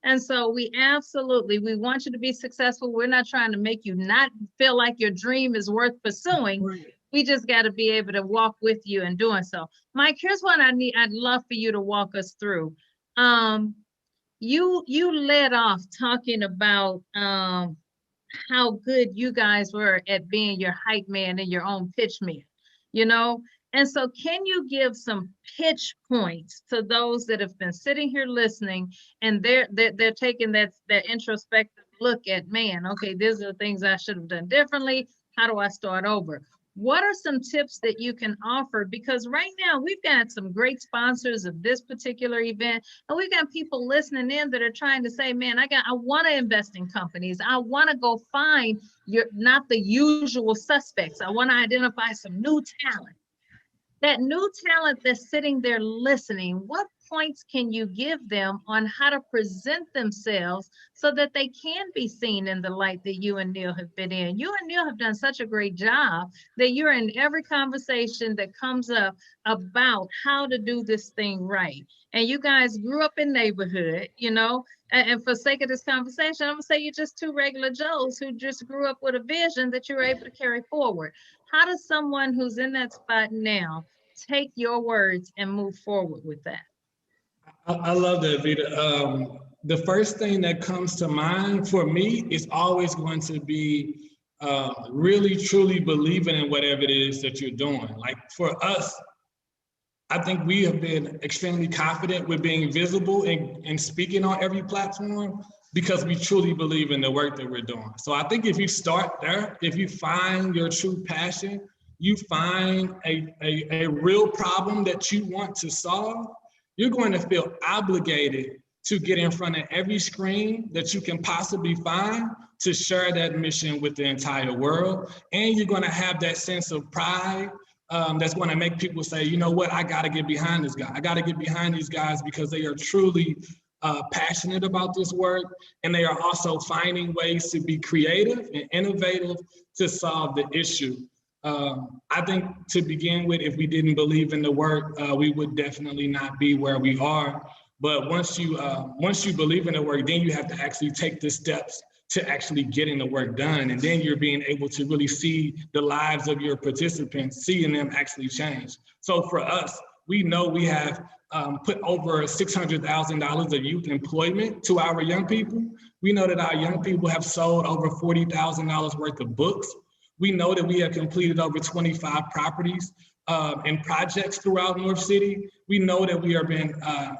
And so we want you to be successful. We're not trying to make you not feel like your dream is worth pursuing. Right. We just got to be able to walk with you in doing so. Mike, here's what I'd love for you to walk us through. You led off talking about how good you guys were at being your hype man and your own pitch man, And so can you give some pitch points to those that have been sitting here listening, and they're taking that introspective look at, man, okay, these are the things I should have done differently. How do I start over? What are some tips that you can offer? Because right now we've got some great sponsors of this particular event, and we've got people listening in that are trying to say, man, I want to invest in companies. I want to go find not the usual suspects. I want to identify some new talent. That new talent that's sitting there listening, what points can you give them on how to present themselves so that they can be seen in the light that you and Neil have been in? You and Neil have done such a great job that you're in every conversation that comes up about how to do this thing right. And you guys grew up in neighborhood, you know, and for sake of this conversation, I'm gonna say you're just two regular Joes who just grew up with a vision that you're able to carry forward. How does someone who's in that spot now take your words and move forward with that? I love that, Vita. The first thing that comes to mind for me is always going to be really, truly believing in whatever it is that you're doing. Like for us, I think we have been extremely confident with being visible and speaking on every platform because we truly believe in the work that we're doing. So I think if you start there, if you find your true passion, you find a real problem that you want to solve, you're going to feel obligated to get in front of every screen that you can possibly find to share that mission with the entire world. And you're going to have that sense of pride that's going to make people say, you know what, I got to get behind this guy. I got to get behind these guys because they are truly passionate about this work. And they are also finding ways to be creative and innovative to solve the issue. I think to begin with, if we didn't believe in the work, we would definitely not be where we are. But once you believe in the work, then you have to actually take the steps to actually getting the work done. And then you're being able to really see the lives of your participants, seeing them actually change. So for us, we know we have put over $600,000 of youth employment to our young people. We know that our young people have sold over $40,000 worth of books. We know that we have completed over 25 properties and projects throughout North City. We know that we are being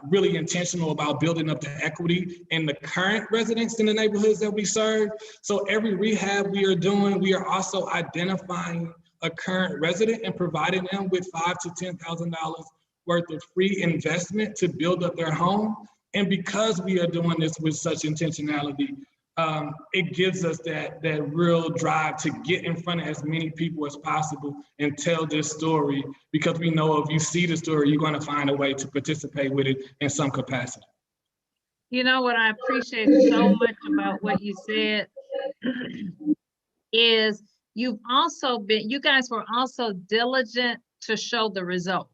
really intentional about building up the equity in the current residents in the neighborhoods that we serve. So every rehab we are doing, we are also identifying a current resident and providing them with $5,000 to $10,000 worth of free investment to build up their home. And because we are doing this with such intentionality, it gives us that real drive to get in front of as many people as possible and tell this story, because we know if you see the story, you're going to find a way to participate with it in some capacity. You know what I appreciate so much about what you said is you guys were also diligent to show the results.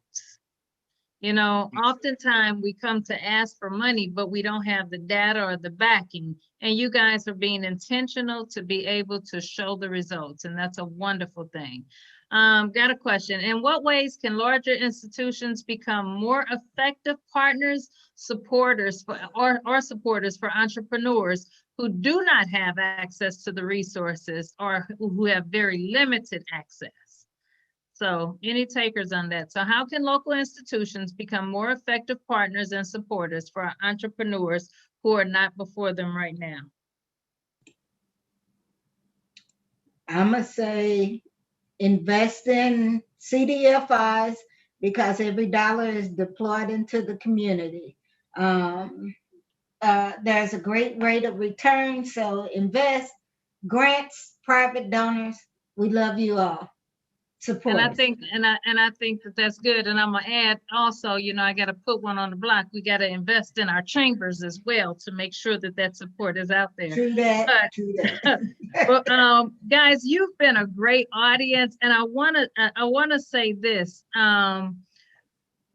You know, oftentimes we come to ask for money, but we don't have the data or the backing. And you guys are being intentional to be able to show the results. And that's a wonderful thing. Got a question. In what ways can larger institutions become more effective partners, supporters or supporters for entrepreneurs who do not have access to the resources or who have very limited access? So any takers on that? So how can local institutions become more effective partners and supporters for our entrepreneurs who are not before them right now? I'm going to say invest in CDFIs because every dollar is deployed into the community. There's a great rate of return, so invest, grants, private donors. We love you all. Support. And I think that that's good. And I'm gonna add also, you know, I got to put one on the block. We got to invest in our chambers as well to make sure that that support is out there. True that. True that. But guys, you've been a great audience, and I wanna say this.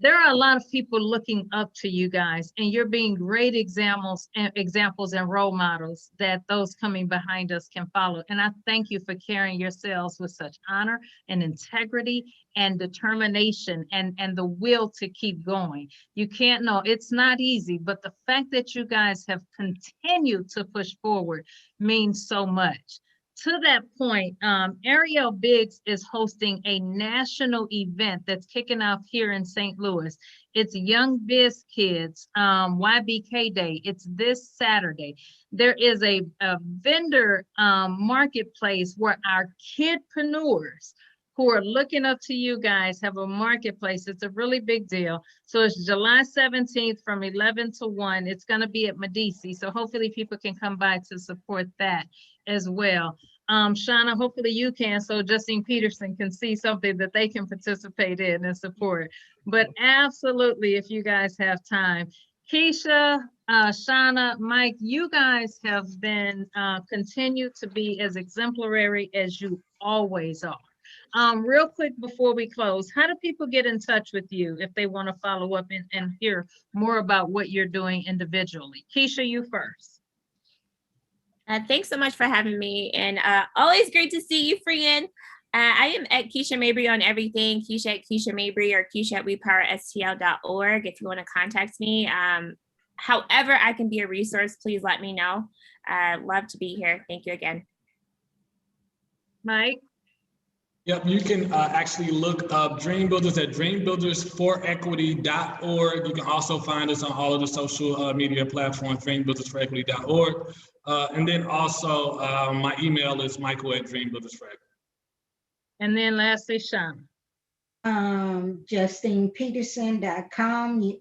There are a lot of people looking up to you guys, and you're being great examples and role models that those coming behind us can follow. And I thank you for carrying yourselves with such honor and integrity and determination and the will to keep going. You can't know, it's not easy, but the fact that you guys have continued to push forward means so much. To that point, Ariel Biggs is hosting a national event that's kicking off here in St. Louis. It's Young Biz Kids YBK Day. It's this Saturday. There is a vendor marketplace where our kidpreneurs who are looking up to you guys have a marketplace. It's a really big deal. So it's July 17th from 11 to 1. It's going to be at Medici. So hopefully people can come by to support that as well. Shawna, hopefully you can, so Justine Peterson can see something that they can participate in and support. But absolutely, if you guys have time. Keisha, Shawna, Mike, you guys have been continue to be as exemplary as you always are. Real quick before we close, how do people get in touch with you if they want to follow up and hear more about what you're doing individually? Keisha, you first. Thanks so much for having me, and always great to see you, Frian. I am at Keisha Mabry on everything, Keisha at Keisha Mabry or Keisha at wepowerstl.org if you want to contact me. However I can be a resource, please let me know. Love to be here. Thank you again. Mike? Yep, you can actually look up Dream Builders at dreambuildersforequity.org. You can also find us on all of the social media platforms, dreambuildersforequity.org. And then also my email is michael@dreambuildersforequity. And then lastly, Shawna. JustinePeterson.com.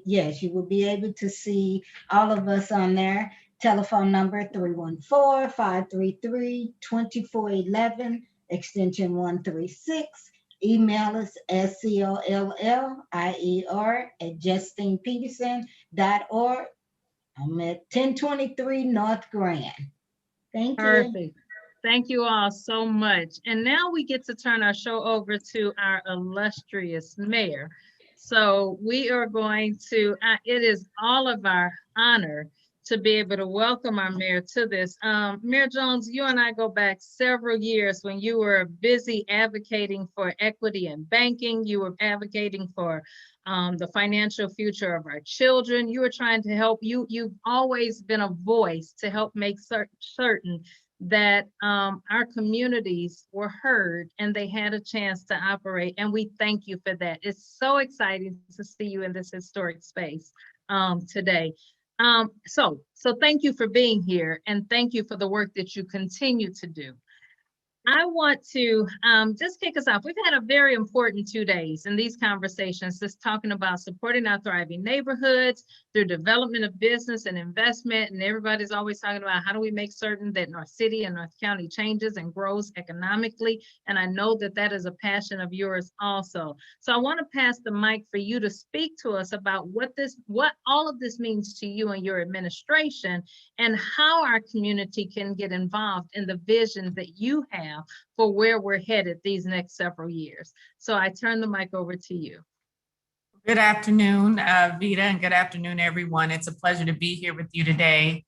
Yes, you will be able to see all of us on there. Telephone number 314-533-2411, extension 136. Email us SCOLLIER@JustinePeterson.org. I'm at 1023 North Grand. Thank you. Perfect. Thank you all so much. And now we get to turn our show over to our illustrious mayor. So we are going to, it is all of our honor to be able to welcome our mayor to this. Mayor Jones, you and I go back several years when you were busy advocating for equity in banking. You were advocating for the financial future of our children. You were trying to help. You've always been a voice to help make certain that our communities were heard and they had a chance to operate. And we thank you for that. It's so exciting to see you in this historic space today. So thank you for being here and thank you for the work that you continue to do. I want to just kick us off. We've had a very important 2 days in these conversations, just talking about supporting our thriving neighborhoods through development of business and investment. And everybody's always talking about how do we make certain that North City and North County changes and grows economically. And I know that that is a passion of yours also. So I want to pass the mic for you to speak to us about what all of this means to you and your administration and how our community can get involved in the vision that you have for where we're headed these next several years. So I turn the mic over to you. Good afternoon, Vita, and good afternoon, everyone. It's a pleasure to be here with you today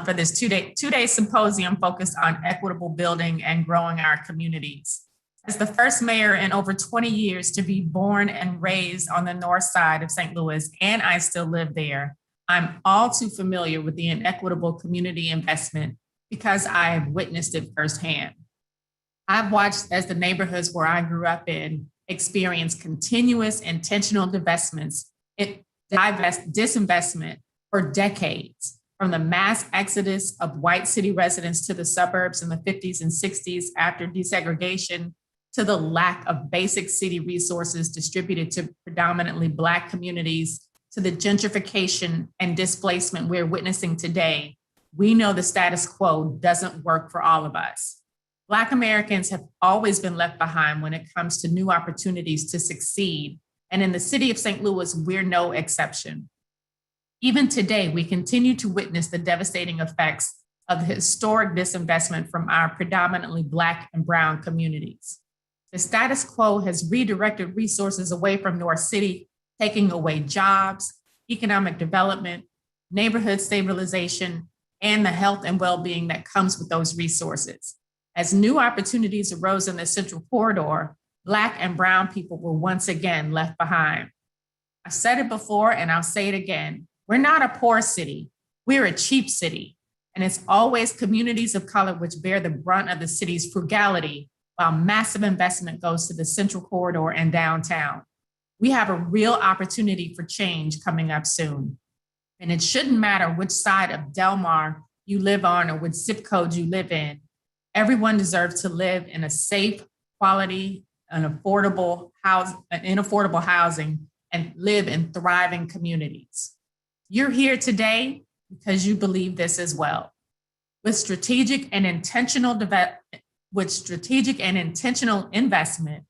for this two-day symposium focused on equitable building and growing our communities. As the first mayor in over 20 years to be born and raised on the north side of St. Louis, and I still live there, I'm all too familiar with the inequitable community investment because I have witnessed it firsthand. I've watched as the neighborhoods where I grew up in experience continuous intentional disinvestment for decades, from the mass exodus of white city residents to the suburbs in the 50s and 60s after desegregation, to the lack of basic city resources distributed to predominantly Black communities, to the gentrification and displacement we're witnessing today. We know the status quo doesn't work for all of us. Black Americans have always been left behind when it comes to new opportunities to succeed. And in the city of St. Louis, we're no exception. Even today, we continue to witness the devastating effects of the historic disinvestment from our predominantly Black and Brown communities. The status quo has redirected resources away from North City, taking away jobs, economic development, neighborhood stabilization, and the health and well-being that comes with those resources. As new opportunities arose in the Central Corridor, Black and Brown people were once again left behind. I've said it before and I'll say it again. We're not a poor city, we're a cheap city. And it's always communities of color which bear the brunt of the city's frugality while massive investment goes to the Central Corridor and downtown. We have a real opportunity for change coming up soon. And it shouldn't matter which side of Del Mar you live on or which zip code you live in. Everyone deserves to live in a safe, quality, and affordable housing and live in thriving communities. You're here today because you believe this as well. With strategic and intentional investment,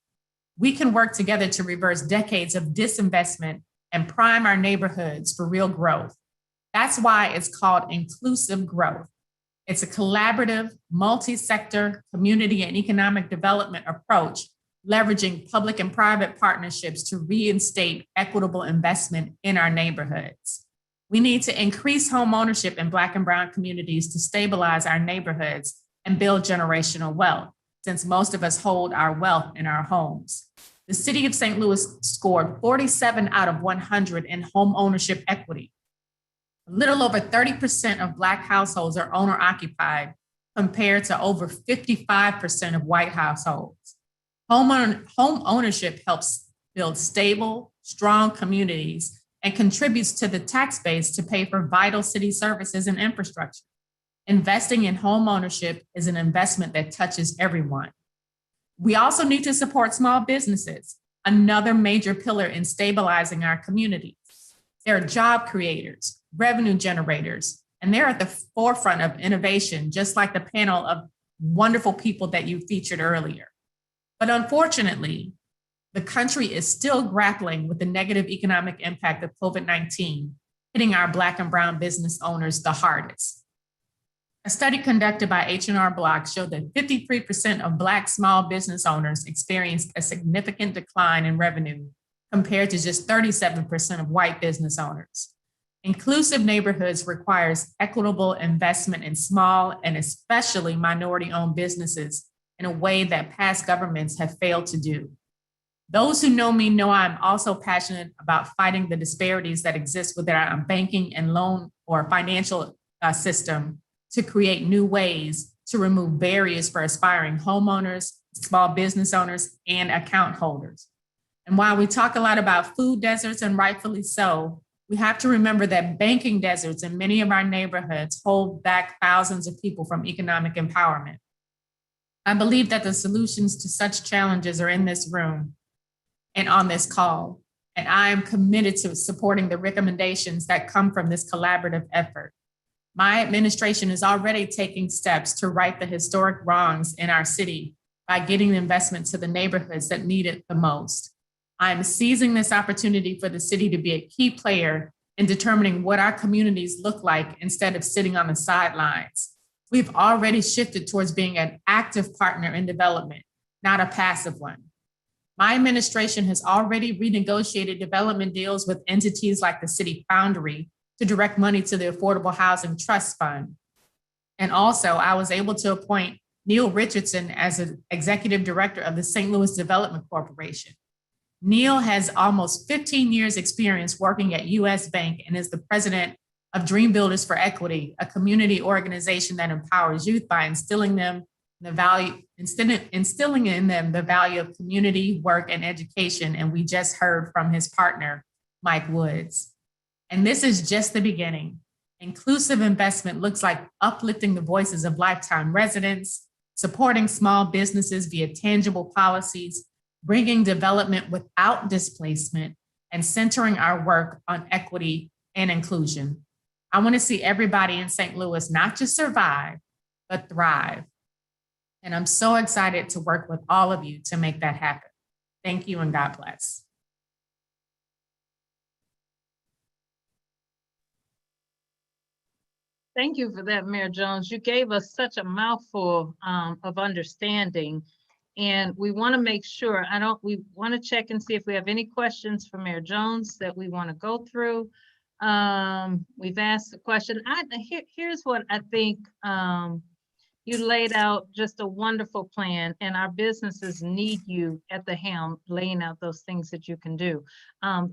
we can work together to reverse decades of disinvestment and prime our neighborhoods for real growth. That's why it's called inclusive growth. It's a collaborative, multi-sector, community and economic development approach, leveraging public and private partnerships to reinstate equitable investment in our neighborhoods. We need to increase home ownership in Black and Brown communities to stabilize our neighborhoods and build generational wealth, since most of us hold our wealth in our homes. The city of St. Louis scored 47 out of 100 in home ownership equity. A little over 30% of Black households are owner occupied, compared to over 55% of white households. Home ownership helps build stable, strong communities and contributes to the tax base to pay for vital city services and infrastructure. Investing in home ownership is an investment that touches everyone. We also need to support small businesses, another major pillar in stabilizing our communities. They're job creators, revenue generators, and they're at the forefront of innovation, just like the panel of wonderful people that you featured earlier. But unfortunately, the country is still grappling with the negative economic impact of COVID-19, hitting our Black and Brown business owners the hardest. A study conducted by H&R Block showed that 53% of Black small business owners experienced a significant decline in revenue compared to just 37% of white business owners. Inclusive neighborhoods requires equitable investment in small and especially minority-owned businesses in a way that past governments have failed to do. Those who know me know I'm also passionate about fighting the disparities that exist within our banking and loan or financial system to create new ways to remove barriers for aspiring homeowners, small business owners, and account holders. And while we talk a lot about food deserts, and rightfully so, we have to remember that banking deserts in many of our neighborhoods hold back thousands of people from economic empowerment. I believe that the solutions to such challenges are in this room and on this call, and I am committed to supporting the recommendations that come from this collaborative effort. My administration is already taking steps to right the historic wrongs in our city by getting the investment to the neighborhoods that need it the most. I am seizing this opportunity for the city to be a key player in determining what our communities look like instead of sitting on the sidelines. We've already shifted towards being an active partner in development, not a passive one. My administration has already renegotiated development deals with entities like the City Foundry to direct money to the Affordable Housing Trust Fund. And also, I was able to appoint Neil Richardson as an executive director of the St. Louis Development Corporation. Neil has almost 15 years experience working at US Bank and is the president of Dream Builders for Equity, a community organization that empowers youth by instilling in them the value of community, work, and education. And we just heard from his partner, Mike Woods. And this is just the beginning. Inclusive investment looks like uplifting the voices of lifetime residents, supporting small businesses via tangible policies, bringing development without displacement, and centering our work on equity and inclusion. I want to see everybody in St. Louis not just survive, but thrive. And I'm so excited to work with all of you to make that happen. Thank you and God bless. Thank you for that, Mayor Jones. You gave us such a mouthful of understanding. And we want to make sure, we want to check and see if we have any questions for Mayor Jones that we want to go through. We've asked the question. Here's what I think. You laid out just a wonderful plan, and our businesses need you at the helm, laying out those things that you can do.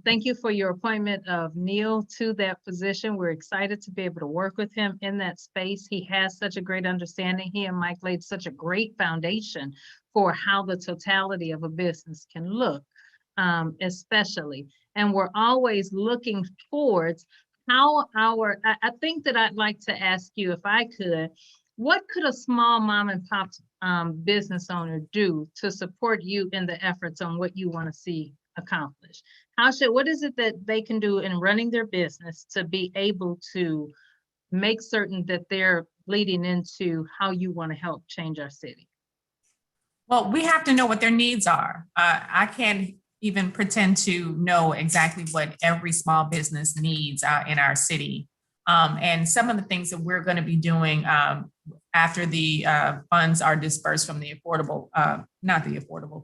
Thank you for your appointment of Neil to that position. We're excited to be able to work with him in that space. He has such a great understanding. He and Mike laid such a great foundation for how the totality of a business can look, especially. And we're always looking towards how I think that I'd like to ask you, if I could, what could a small mom and pop business owner do to support you in the efforts on what you want to see accomplished? What is it that they can do in running their business to be able to make certain that their leading into how you want to help change our city? Well, we have to know what their needs are. I can't even pretend to know exactly what every small business needs in our city. And some of the things that we're going to be doing after the funds are dispersed from the for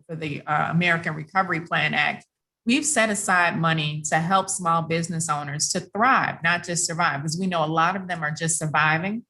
the American Recovery Plan Act, we've set aside money to help small business owners to thrive, not just survive, because we know a lot of them are just surviving.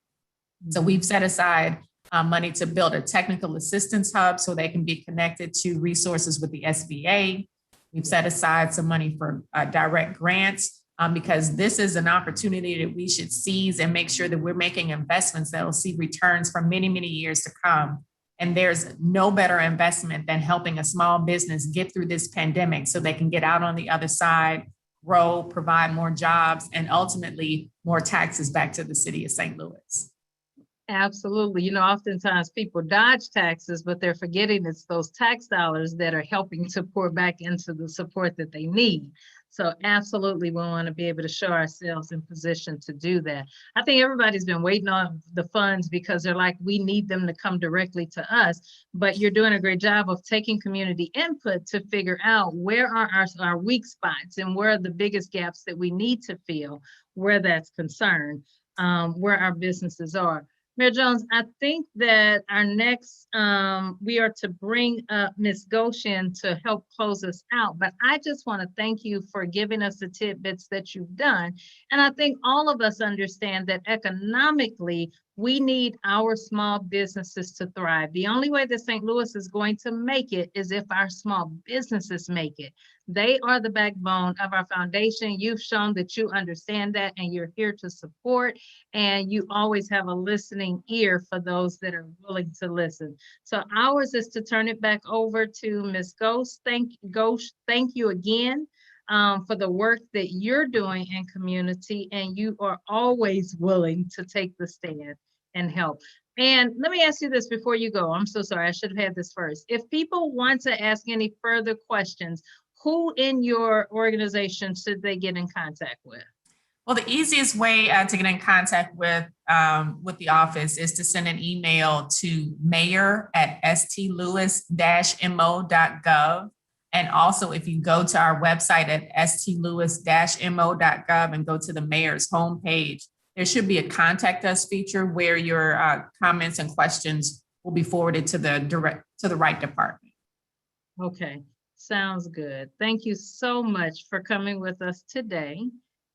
So we've set aside money to build a technical assistance hub so they can be connected to resources with the SBA. We've set aside some money for direct grants because this is an opportunity that we should seize and make sure that we're making investments that will see returns for many, many years to come. And there's no better investment than helping a small business get through this pandemic so they can get out on the other side, grow, provide more jobs, and ultimately more taxes back to the city of St. Louis. Absolutely. You know, oftentimes people dodge taxes, but they're forgetting it's those tax dollars that are helping to pour back into the support that they need. So absolutely, we want to be able to show ourselves in position to do that. I think everybody's been waiting on the funds because they're like, we need them to come directly to us. But you're doing a great job of taking community input to figure out where are our weak spots and where are the biggest gaps that we need to fill, where that's concerned, where our businesses are. Mayor Jones, I think that our next, we are to bring up Ms. Goshen to help close us out, but I just want to thank you for giving us the tidbits that you've done. And I think all of us understand that economically, we need our small businesses to thrive. The only way that St. Louis is going to make it is if our small businesses make it. They are the backbone of our foundation. You've shown that you understand that and you're here to support, and you always have a listening ear for those that are willing to listen. So ours is to turn it back over to Ms. Ghost. Thank you again for the work that you're doing in community, and you are always willing to take the stand and help. And let me ask you this before you go. I'm so sorry, I should have had this first. If people want to ask any further questions, who in your organization should they get in contact with? Well, the easiest way to get in contact with the office is to send an email to mayor@stlewis-mo.gov. And also, if you go to our website at stlewis-mo.gov and go to the mayor's homepage, there should be a contact us feature where your comments and questions will be forwarded to the right department. Okay, sounds good. Thank you so much for coming with us today.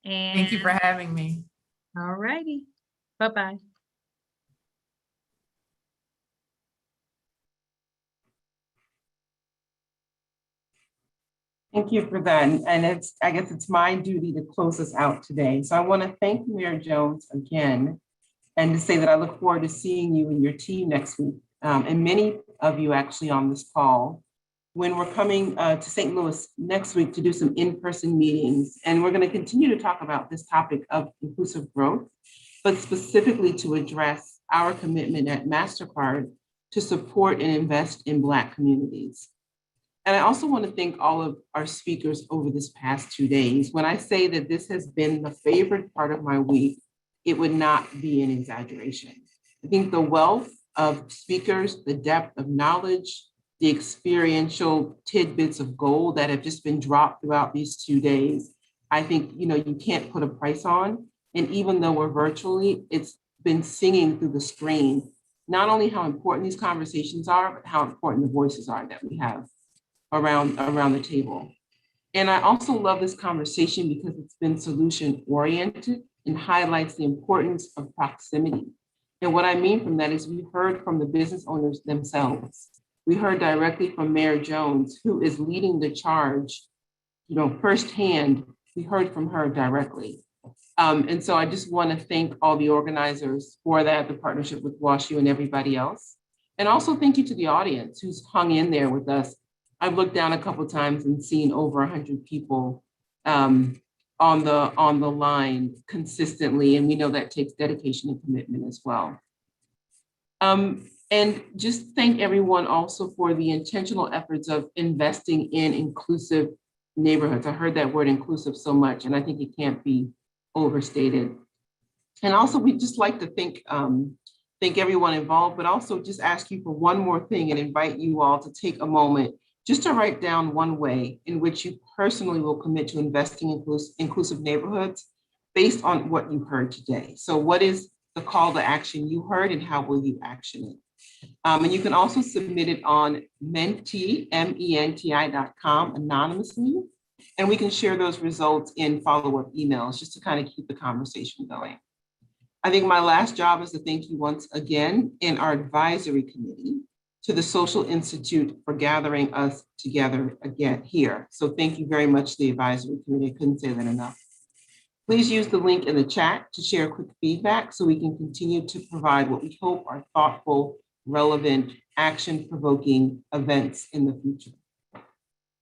And thank you for having me. All righty, bye-bye. Thank you for that. And I guess it's my duty to close us out today. So I want to thank Mayor Jones again and to say that I look forward to seeing you and your team next week. And many of you actually on this call when we're coming to St. Louis next week to do some in-person meetings. And we're going to continue to talk about this topic of inclusive growth, but specifically to address our commitment at Mastercard to support and invest in Black communities. And I also want to thank all of our speakers over this past 2 days. When I say that this has been the favorite part of my week, it would not be an exaggeration. I think the wealth of speakers, the depth of knowledge, the experiential tidbits of gold that have just been dropped throughout these 2 days, I think, you can't put a price on. And even though we're virtually, it's been singing through the screen, not only how important these conversations are, but how important the voices are that we have around the table. And I also love this conversation because it's been solution oriented and highlights the importance of proximity. And what I mean from that is we heard from the business owners themselves. We heard directly from Mayor Jones, who is leading the charge, firsthand. We heard from her directly. And so I just want to thank all the organizers for that, the partnership with WashU and everybody else. And also thank you to the audience who's hung in there with us. I've looked down a couple of times and seen over 100 people on the line consistently, and we know that takes dedication and commitment as well. And just thank everyone also for the intentional efforts of investing in inclusive neighborhoods. I heard that word inclusive so much, and I think it can't be overstated. And also, we'd just like to thank everyone involved, but also just ask you for one more thing and invite you all to take a moment just to write down one way in which you personally will commit to investing in inclusive neighborhoods based on what you heard today. So what is the call to action you heard and how will you action it? And you can also submit it on menti.com anonymously, and we can share those results in follow-up emails just to kind of keep the conversation going. I think my last job is to thank you once again in our advisory committee to the Social Institute for gathering us together again here. So thank you very much to the advisory committee. I couldn't say that enough. Please use the link in the chat to share quick feedback so we can continue to provide what we hope are thoughtful, relevant, action-provoking events in the future.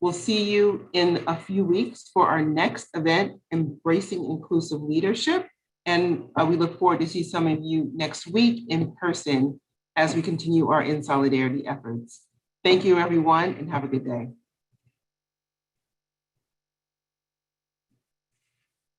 We'll see you in a few weeks for our next event, Embracing Inclusive Leadership. And we look forward to see some of you next week in person as we continue our In Solidarity efforts. Thank you, everyone, and have a good day.